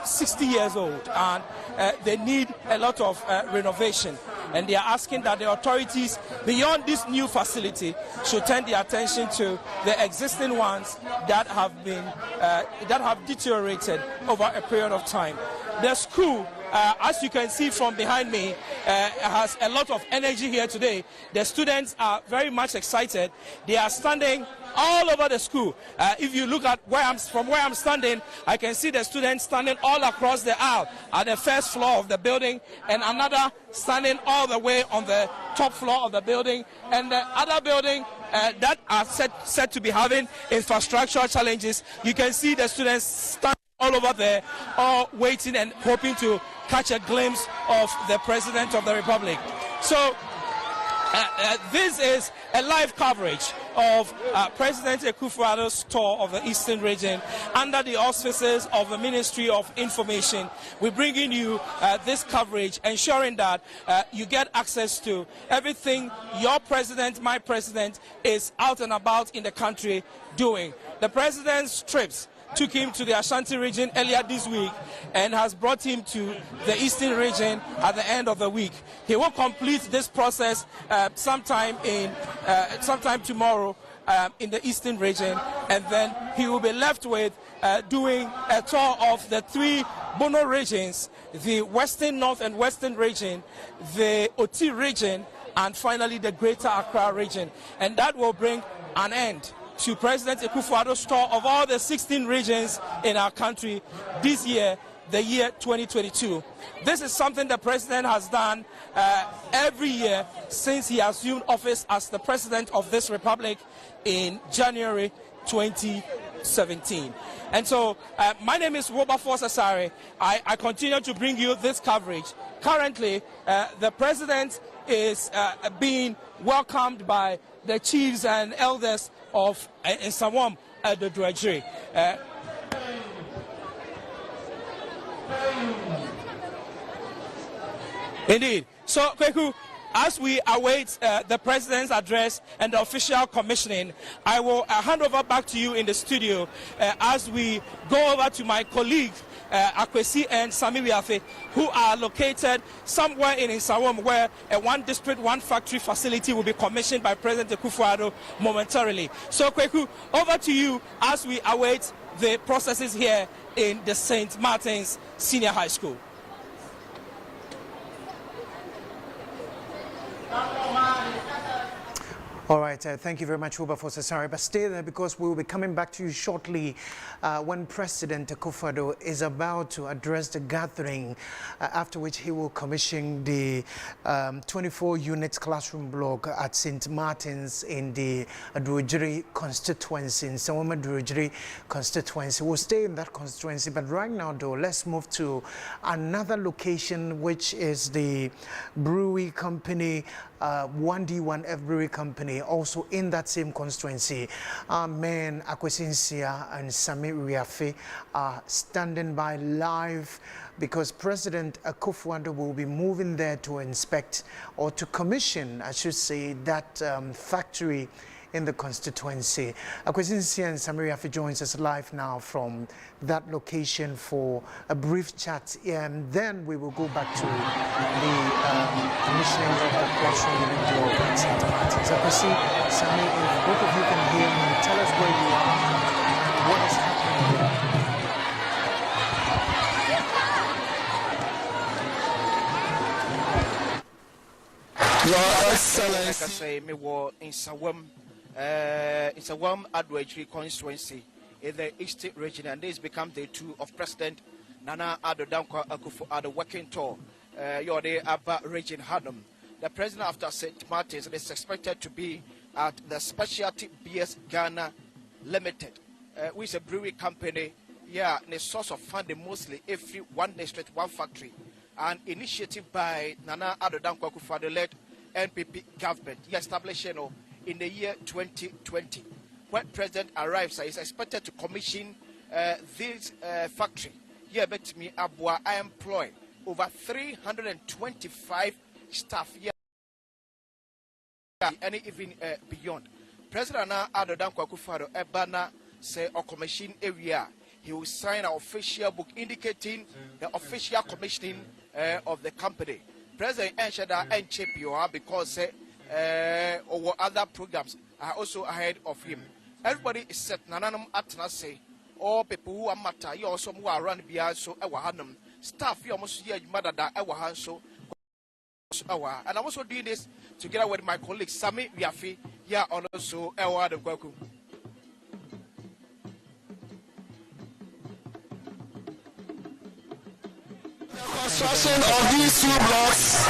60 years old, and they need a lot of renovation. And they are asking that the authorities, beyond this new facility, should turn their attention to the existing ones that have been that have deteriorated over a period of time. The school as you can see from behind me, has a lot of energy here today. The students are very much excited. They are standing all over the school. If you look at from where I'm standing, I can see the students standing all across the aisle at the first floor of the building, and another standing all the way on the top floor of the building, and the other building that are set to be having infrastructural challenges. You can see the students standing all over there, all waiting and hoping to catch a glimpse of the President of the Republic. So this is a live coverage of President Akufo-Addo's tour of the Eastern region under the auspices of the Ministry of Information. We're bringing you this coverage, ensuring that you get access to everything your president, my president, is out and about in the country doing. The president's trips took him to the Ashanti region earlier this week and has brought him to the Eastern region at the end of the week. He will complete this process sometime tomorrow in the Eastern region, and then he will be left with doing a tour of the 3 Bono regions, the Western, North and Western region, the Oti region, and finally the Greater Accra region. And that will bring an end to President Akufo-Addo's tour of all the 16 regions in our country this year, the year 2022. This is something the president has done every year since he assumed office as the president of this republic in January 2017. And so my name is Wilberforce Asare. I continue to bring you this coverage. Currently, the president is being welcomed by the chiefs and elders of Nsawam at the Duajiri. Indeed. So, Kweku, as we await the president's address and the official commissioning, I will hand over back to you in the studio as we go over to my colleagues, Akwesi and Sami Wiafe, who are located somewhere in Nsawam, where a one district, one factory facility will be commissioned by President Akufo-Addo momentarily. So, Kweku, over to you as we await the processes here in the St. Martin's Senior High School. All right, thank you very much, Wilberforce Asare. But stay there, because we will be coming back to you shortly when President Akufo-Addo is about to address the gathering, after which he will commission the 24-unit classroom block at St. Martin's in the Duajiri constituency, in Nsawam Duajiri constituency. We'll stay in that constituency, but right now, though, let's move to another location, which is the brewery company, 1D1F Brewery Company, also in that same constituency. Men Akwesi and Sami Wiafe are standing by live, because President Akufo-Addo will be moving there to inspect, or to commission, I should say, that factory in the constituency. Akwesi and Sami Wiafe joins us live now from that location for a brief chat, and then we will go back to the commissioning of the classroom unit block at St. Martin's. Akwesi, Sami, if both of you can hear me, tell us where you are and what is happening here. Your Excellency. Nsawam Duajiri constituency in the Eastern region, and this becomes day 2 of President Nana Addo Dankwa Akufo-Addo working tour. You're the Aba region Hanum. The president after St. Martin's is expected to be at the Specialty BS Ghana Limited, which is a brewery company. Yeah, the source of funding mostly every one district, one factory, an initiative by Nana Addo Dankwa Akufo-Addo led NPP government, establishing in the year 2020. When President arrives, he is expected to commission this factory. Here, bet me, Abua, I employ over 325 staff here, and even beyond. President Addo Dankwa Akufo-Addo Ebana say or commission area. He will sign an official book indicating the official commissioning of the company. President Enshada and Chepio, because or other programs are also ahead of him. Everybody is set. Nananum Atna say all people who are matter, you also who are run behind so Ewahanum staff here almost here mother that I was so. And I'm also doing this together with my colleague Sami Wiafi here on also Ewa de Kwaku. Construction of these 2 blocks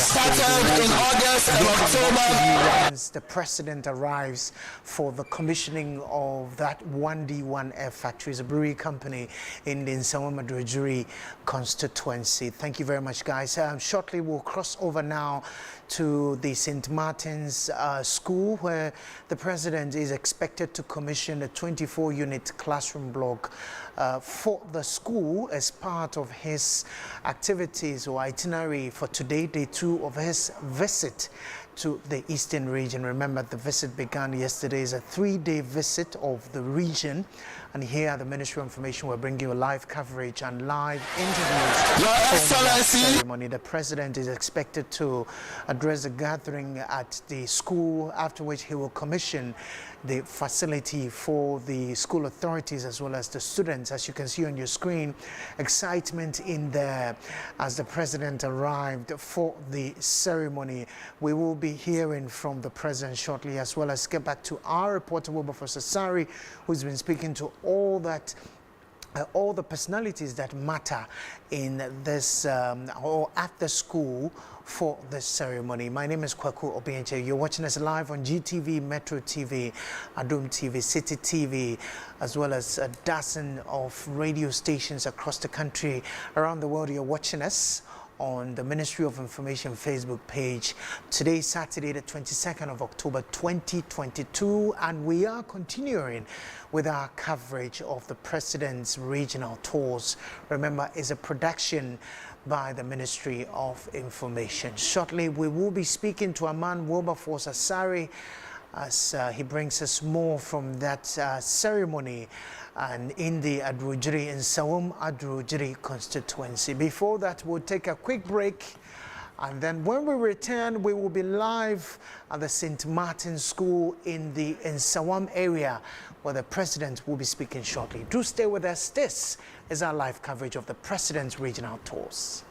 started in August and October. Once the president arrives for the commissioning of that 1D1F factory, is a brewery company in the Nsawam constituency. Thank you very much, guys. Shortly, we'll cross over now to the St. Martin's School, where the president is expected to commission a 24-unit classroom block for the school as part of his activities or itinerary for today, day 2 of his visit to the Eastern region. Remember, the visit began yesterday. It's a 3-day visit of the region. And here at the Ministry of Information, we're bringing you live coverage and live interviews. Your Excellency. Ceremony. The president is expected to address a gathering at the school, after which he will commission the facility for the school authorities as well as the students. As you can see on your screen, excitement in there as the president arrived for the ceremony. We will be hearing from the president shortly, as well as get back to our reporter Professor Sari, who's been speaking to all the personalities that matter in this or at the school for this ceremony. My name is Kwaku Obienche. You're watching us live on GTV, Metro TV, Adum TV, City TV, as well as a dozen of radio stations across the country. Around the world, you're watching us on the Ministry of Information Facebook page. Today, Saturday, the 22nd of October, 2022, and we are continuing with our coverage of the President's regional tours. Remember, it's a production by the Ministry of Information. Shortly, we will be speaking to a man, Wilberforce Asari, as he brings us more from that ceremony and in the Adrujiri, in Nsawam Adrujiri constituency. Before that, we'll take a quick break, and then when we return, we will be live at the St. Martin's School in the Nsawam area, where the president will be speaking shortly. Do stay with us. This is our live coverage of the President's regional tours.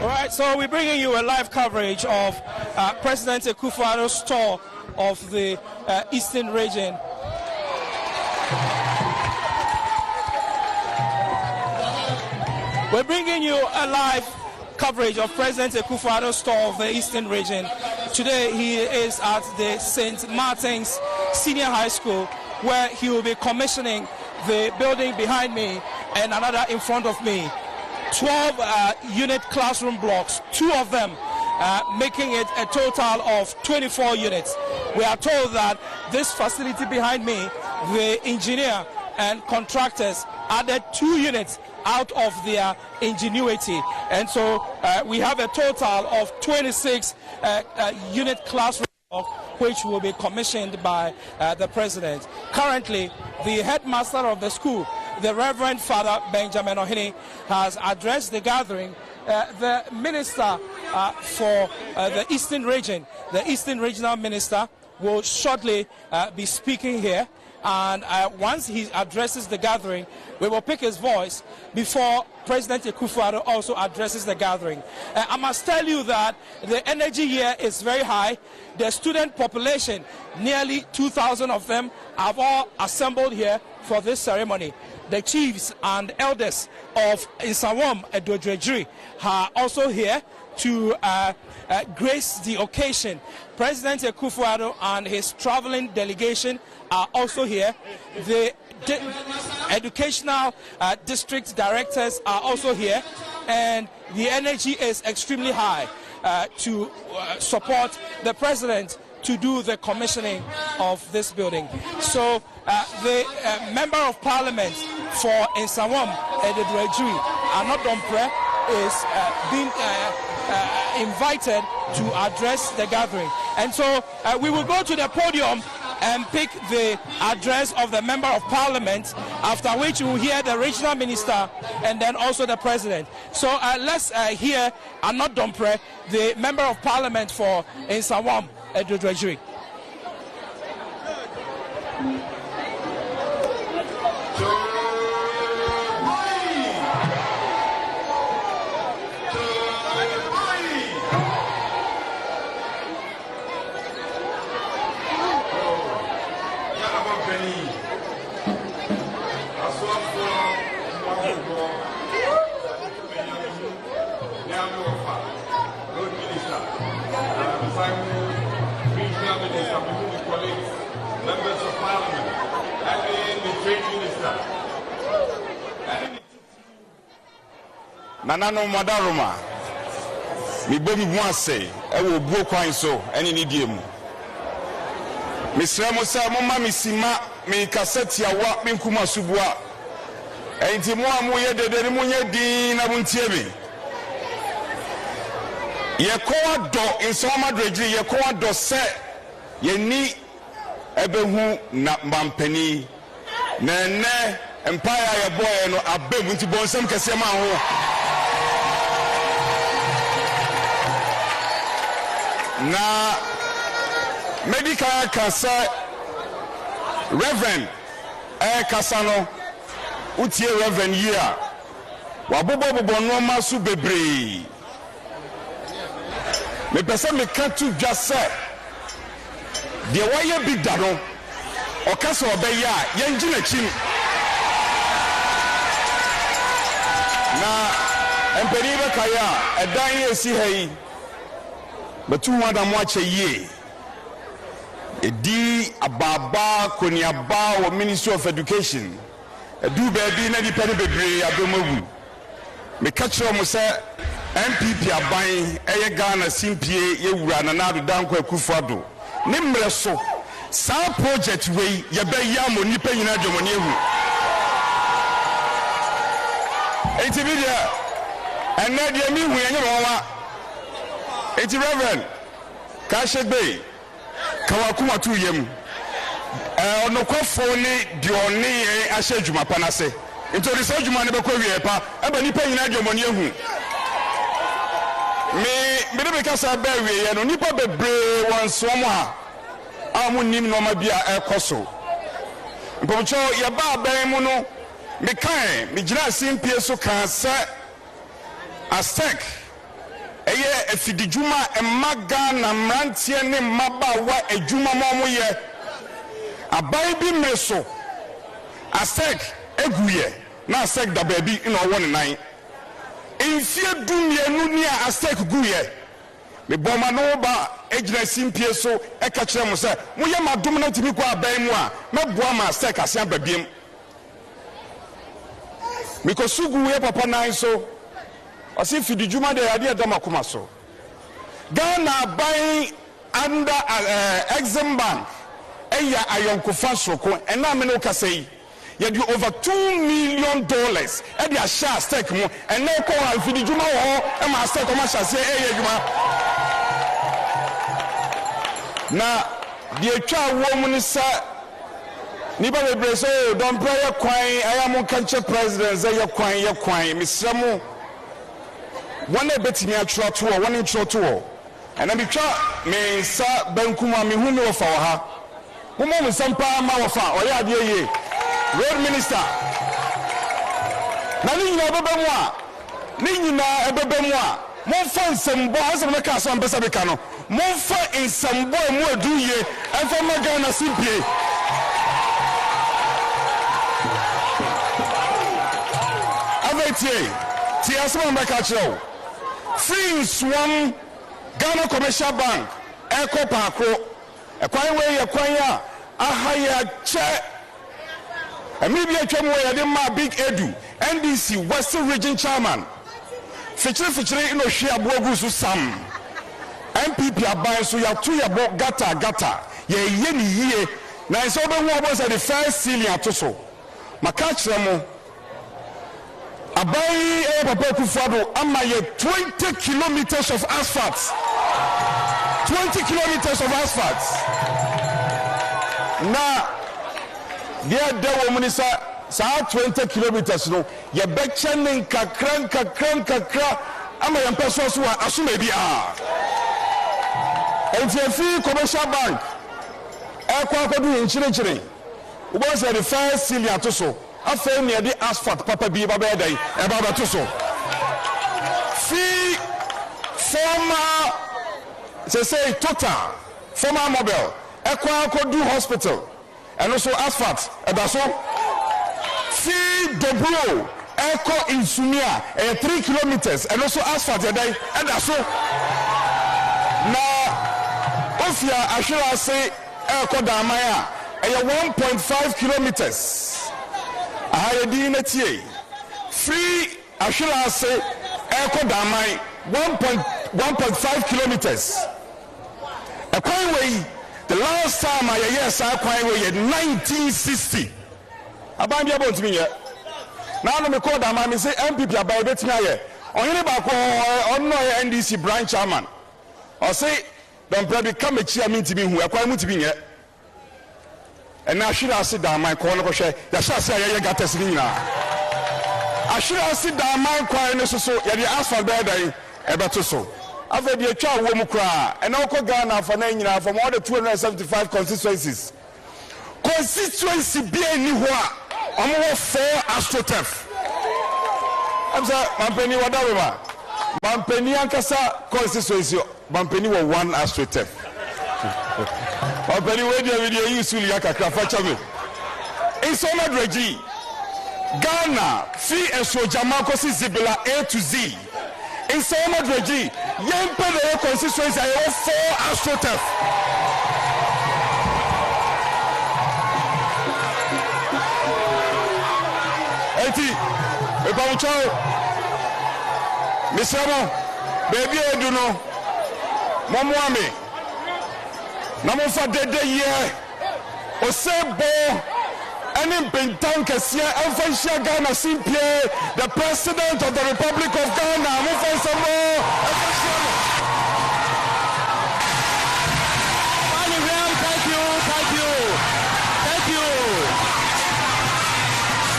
All right, so we're bringing you a live coverage of President Akufo-Addo's tour of the Eastern region. We're bringing you a live coverage of President Akufo-Addo's tour of the Eastern region. Today he is at the St. Martin's Senior High School, where he will be commissioning the building behind me and another in front of me. 12 unit classroom blocks, 2 of them making it a total of 24 units. We are told that this facility behind me, the engineer and contractors added 2 units out of their ingenuity, and so we have a total of 26 unit classroom blocks, which will be commissioned by the president. Currently, the headmaster of the school, the Reverend Father Benjamin Ohini, has addressed the gathering. The minister for the Eastern region, the Eastern Regional Minister, will shortly be speaking here. and once he addresses the gathering, we will pick his voice before President Akufo-Addo also addresses the gathering. I must tell you that the energy here is very high. The student population, nearly 2,000 of them, have all assembled here for this ceremony. The chiefs and elders of Nsawam Edodrejiri are also here to grace the occasion. President Akufo-Addo and his traveling delegation are also here. The educational district directors are also here, and the energy is extremely high to support the president to do the commissioning of this building. So the member of parliament for Nsawam Edodrejiri, Anodompre, is being invited to address the gathering. And so we will go to the podium and pick the address of the member of parliament, after which we will hear the regional minister and then also the president. So let's hear Anodompre, the member of parliament for Nsawam Edodrejiri. Members of Parliament, and the Trade Minister. Nanano Madaruma, mi bomi buase, ewo buo kwan so, eni ni die mu. Misra mo sa mo ma misima, mi kaseti awa, mi nkuma subua. Enti mo amu ye dede ni mo nye din na buntie bi. Ye ko ado Nsawam Edodrejiri, ye ko ado se ye ni ebehu na mampani na ne empire ya boy no abem nti bonsam kese ma ho na medical kasa reverend kasa no utie reverend here wabobo no masu bebre me pesa me katu dwase de waye bi da no okasa obeya yenjina chim na emperi be kaya edan ye si hayi betu wada mo ache ye edi ababa koniaba wo Ministry of Education edu baby na di pene bebre adomawu me kachiro mo se MPP aban eye Ghana simpie ye wura na nadu danko Akufo-Addo nimre so sa project we ye be yamo nipa nyina dwomone ehu enti bidia enne de mi hu yenye wonwa enti reverend ka shegbe kawakuma tu yem onokofo ni de oni ahye adwuma pa na se enti odi se adwuma ne be kwa wie pa aba nipa nyina dwomone ehu me de kasa ba wie ye no nipa bebre wonsom ha amu nim no ma bia ekoso mpomcho ye ba ban mu no me kan me gira simpie so kan se astek eye efidijuma emaga na mrantie ne mabawa adwuma mo ye abai bi meso astek eguye na astek da baby ina owo ne nan infie dumienu ni a astek guye me boma no ba ejina simpie so e ka kire mo se mo ye madum na timi kwa aban mu a meboa ma astek ase ababiem mikosugu ye papa nan so osi fidijuma de ade adama kuma so Ghana buying under Exim Bank eya ayonkofa soko ena me no kasei ye do over $2 million e dia share stake mu ena ko fidijuma wo e ma stake ma share se eya djuma na die twa wo mu ni sa ni ba bebre so don prayer kwan aya mo kanche president ze ye kwan misramu one betimi atro to one intro to and me twa me sa bankuma me hu me ofa ha Mumo Sampa Mawafa, or Yadi, road minister. Nani Babamwa, Nina Babamwa, Monfa in some boys of the castle and Besabicano, Monfa in some boy more do ye, and from Magana simply. Avete, Tiasman Bakacho, Free Nsawam, Ghana Commercial Bank, Echo Parko, a quiet way, a quiet, a higher chair. And maybe I came away, I didn't my big Edu, NDC, Western Region Chairman. Feature in Oshia Bogusu Sam. MPP are buying so you have 2 years gata. Ye ye. Now it's over what was at the first ceiling at Toso. Makachamo. Abai Akufo-Addo, ama ye 20 kilometers of asphalt. 20 kilometers of asphalt. Now, there woman say 20 kilometers no ye bechening kakra ama ye mpeso so asume bia enti commercial bank akwakodu nchire we say the first ceiling atoso afei ne the asphalt papa bi baba dai e baba toso fi former say total former mobile akwakodu hospital and also asphalt edaso fi Dobro Echo in Sumia 3 kilometers and also asphalt edai edaso na ofia ashira say Echo Damaya 1.5 kilometers ahayedi netie free ashira say Echo Damai 1.5 kilometers a quite way. The last time I yes I quite way in 1960. Abandi about me yet. Now me call that man say MPP about bet me here. On any back on no NDC branch chairman. Or say don't probably come a chairman to me who are quite to be here. And now should I sit down my corner for share. Ya shall say I got us now. I should have sit down my corner so ya the asphalt bed I ever to so. I've had a child woman cry, and I'll Ghana for 9 years from all the 275 constituencies. Constituency be anywhere. I'm over 4 AstroTurf. I'm sorry, Mampeni Wadawa. Mampeni Ankasa constituency. Mampeni were 1 AstroTurf. Mampeni video you Suliaka Krafachabe. In Soma Dreji, Ghana, Fi and Sojamako Zibila A to Z. In Nsawam Dreji, young people constituency are all 4 AstroTurf. Eti, Epamucho, Nsawam, baby Eduno, Momwami, Namofa Dede ye, Osebo. And in Bentan Kessia, Alphasia Ghana Simpie, the President of the Republic of Ghana, Mufasamo,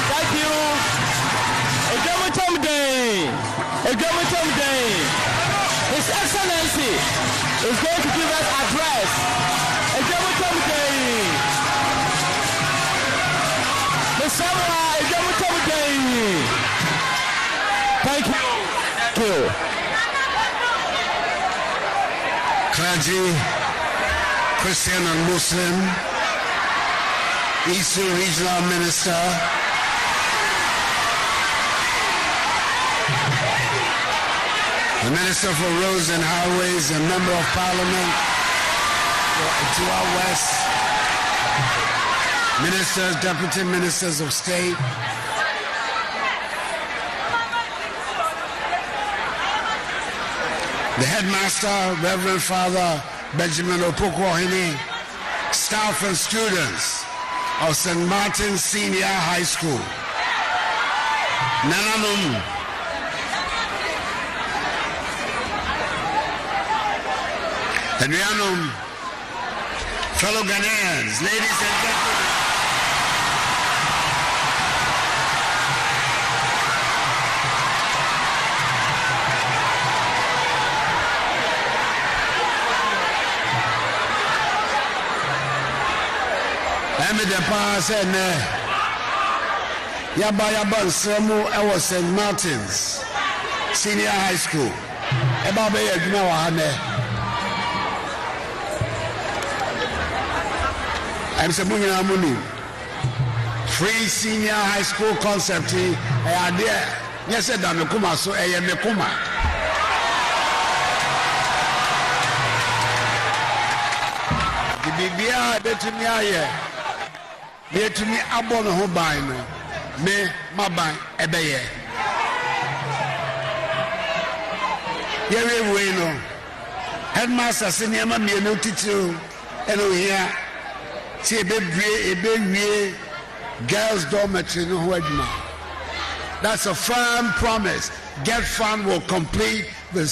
thank you. A government day. His Excellency is going to give us address. A government day. Thank you. Clergy, Christian and Muslim, Eastern Regional Minister, the Minister for Roads and Highways, and Member of Parliament to our west, Ministers, Deputy Ministers of State, the Headmaster, Reverend Father Benjamin Opoku-Ohene, staff and students of St. Martin's Senior High School, Nananum, Adrianum, fellow Ghanaians, ladies and gentlemen. me the pass and Yaba Nsawam at St. Martin's Senior High School. Eba be adwuma wa hane. I'm saying munu free senior high school concept e ade yes da me kuma so eye me kuma. The bibia betumi aye betumi abo no ho ban no me maban ebeye yewe no headmaster senior ma me no titiro eno here see ebe girls dormitory no ho adwuma. That's a firm promise. Get Fund will complete the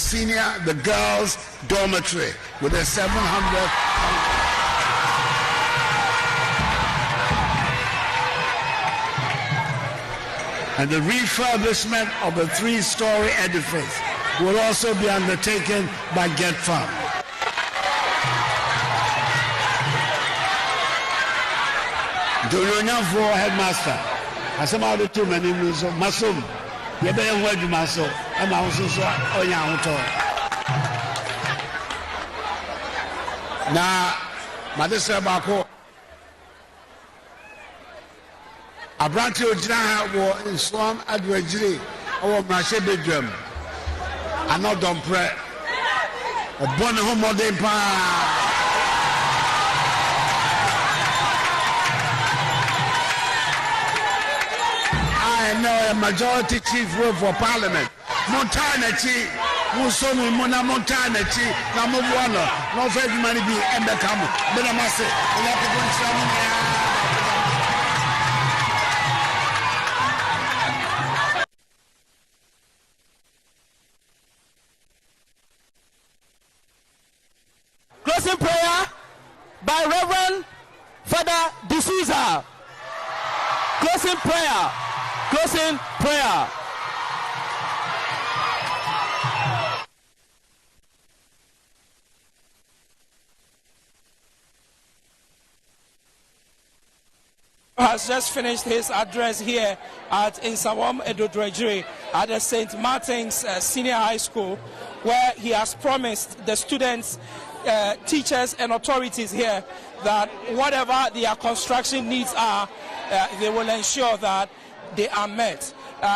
girls dormitory with a 700. And the refurbishment of the 3-story edifice will also be undertaken by Get Fund. Dolonya for headmaster. Asema do too many news of Masum. You better word Maso. I'm also so on your now, Madison Bako. A branch of Jana war in Nsawam Adwejiri or Brashe bedroom. I not don't pray. A born home of the empire. I know a majority chief role for parliament. Montana chief, Musoni Mona Montana chief, Namuano, no fake money be Embekam, Benamase, Closing prayer by Reverend Father D'Souza. Closing prayer. Closing prayer. Has just finished his address here at Nsawam Edodrejiri at the St. Martin's Senior High School, where he has promised the students, teachers and authorities here that whatever their construction needs are, they will ensure that they are met.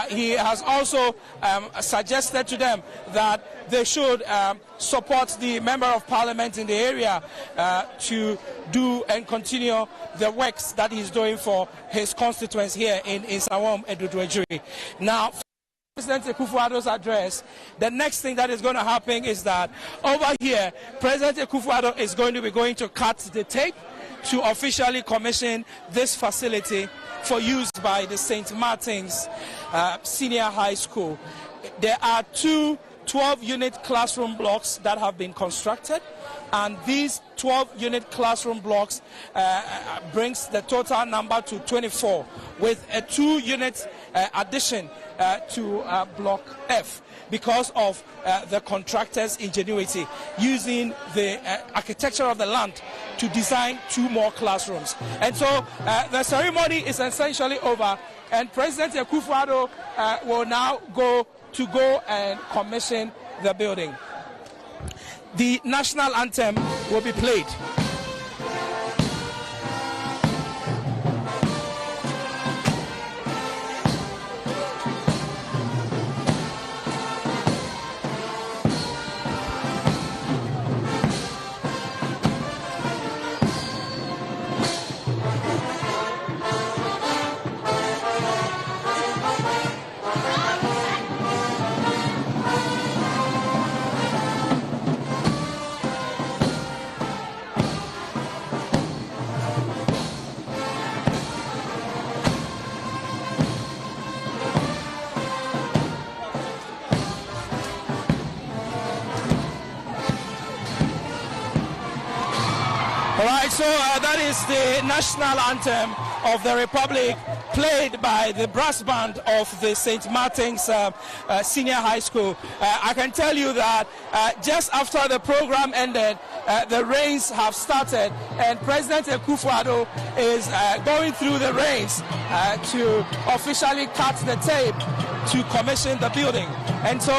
He has also suggested to them that they should support the Member of Parliament in the area to do and continue the works that he's doing for his constituents here in Nsawam Edodrejiri. Now, President Akufo-Addo's address, the next thing that is going to happen is that over here, President Akufo-Addo is going to cut the tape to officially commission this facility for use by the St. Martin's Senior High School. There are two 12-unit classroom blocks that have been constructed, and these 12-unit classroom blocks brings the total number to 24, with a 2-unit addition to Block F because of the contractor's ingenuity, using the architecture of the land to design 2 more classrooms. And so the ceremony is essentially over, and President Akufo-Addo will now go and commission the building. The national anthem will be played. All right, so that is the national anthem of the Republic played by the brass band of the St. Martin's Senior High School. I can tell you that just after the program ended, the rains have started, and President Akufo-Addo is going through the rains to officially cut the tape to commission the building. And so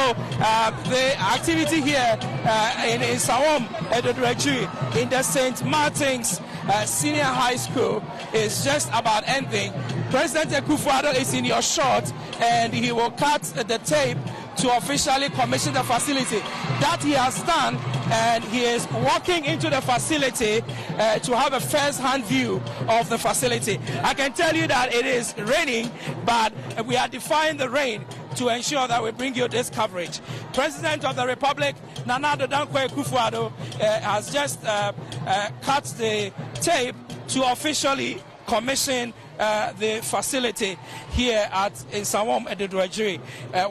the activity here in Nsawam in the St. Martin's Senior High School is just about ending. President Akufo-Addo is in your shot, and he will cut the tape to officially commission the facility. That he has done, and he is walking into the facility to have a first-hand view of the facility. I can tell you that it is raining, but we are defying the rain to ensure that we bring you this coverage. President of the Republic, Nana Addo Dankwa Akufo-Addo, has just cut the tape to officially commission the facility here at Nsawam Edudwajiri,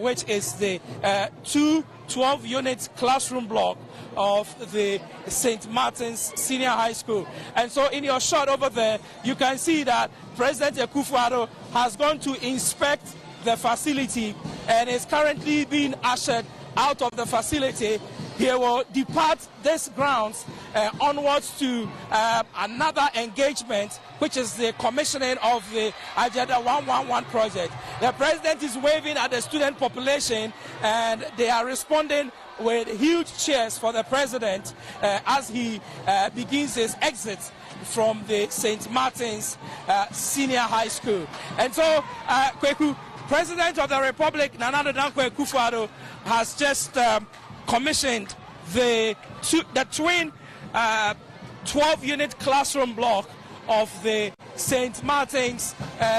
which is the 12-unit classroom block of the St. Martin's Senior High School. And so in your shot over there, you can see that President Akufo-Addo has gone to inspect the facility and is currently being ushered out of the facility. He will depart this grounds onwards to another engagement, which is the commissioning of the Agenda 111 project. The president is waving at the student population, and they are responding with huge cheers for the president as he begins his exit from the St. Martin's Senior High School. And so, Kweku, President of the Republic, Nana Addo Dankwa Akufo-Addo, has just commissioned the twin 12-unit classroom block of the St. Martin's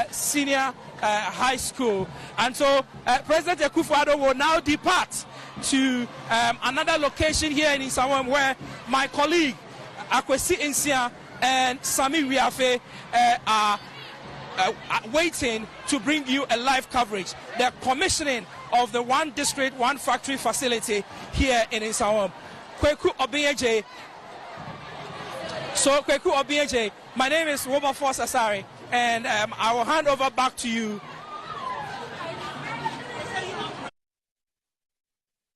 Senior High School. And so President Akufo-Addo will now depart to another location here in Nsawam, where my colleague Akwesi Nsia and Sami Wiafe are waiting to bring you a live coverage. The commissioning of the one district, one factory facility here in Nsawam. Kweku Obiaje. So Kweku Obiaje, my name is Wilberforce Asari, and I will hand over back to you.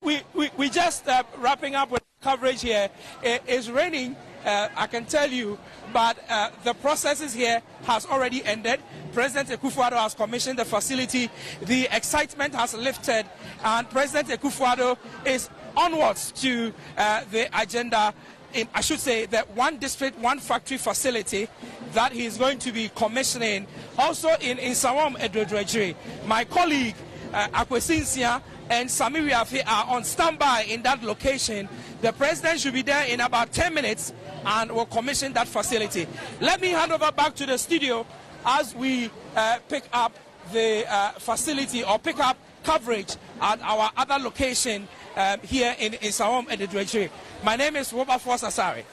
We just wrapping up with coverage here. It is raining, I can tell you, but the processes here has already ended. President Akufo-Addo has commissioned the facility. The excitement has lifted, and President Akufo-Addo is onwards to the agenda, I should say, the one district, one factory facility that he is going to be commissioning also in Nsawam Edudwajiri. My colleague Akwesi Nsia and Sami Wiafe are on standby in that location. The president should be there in about 10 minutes and will commission that facility. Let me hand over back to the studio as we pick up the facility, or pick up coverage at our other location here in Nsawam Edudwajiri. My name is Wilberforce Asari.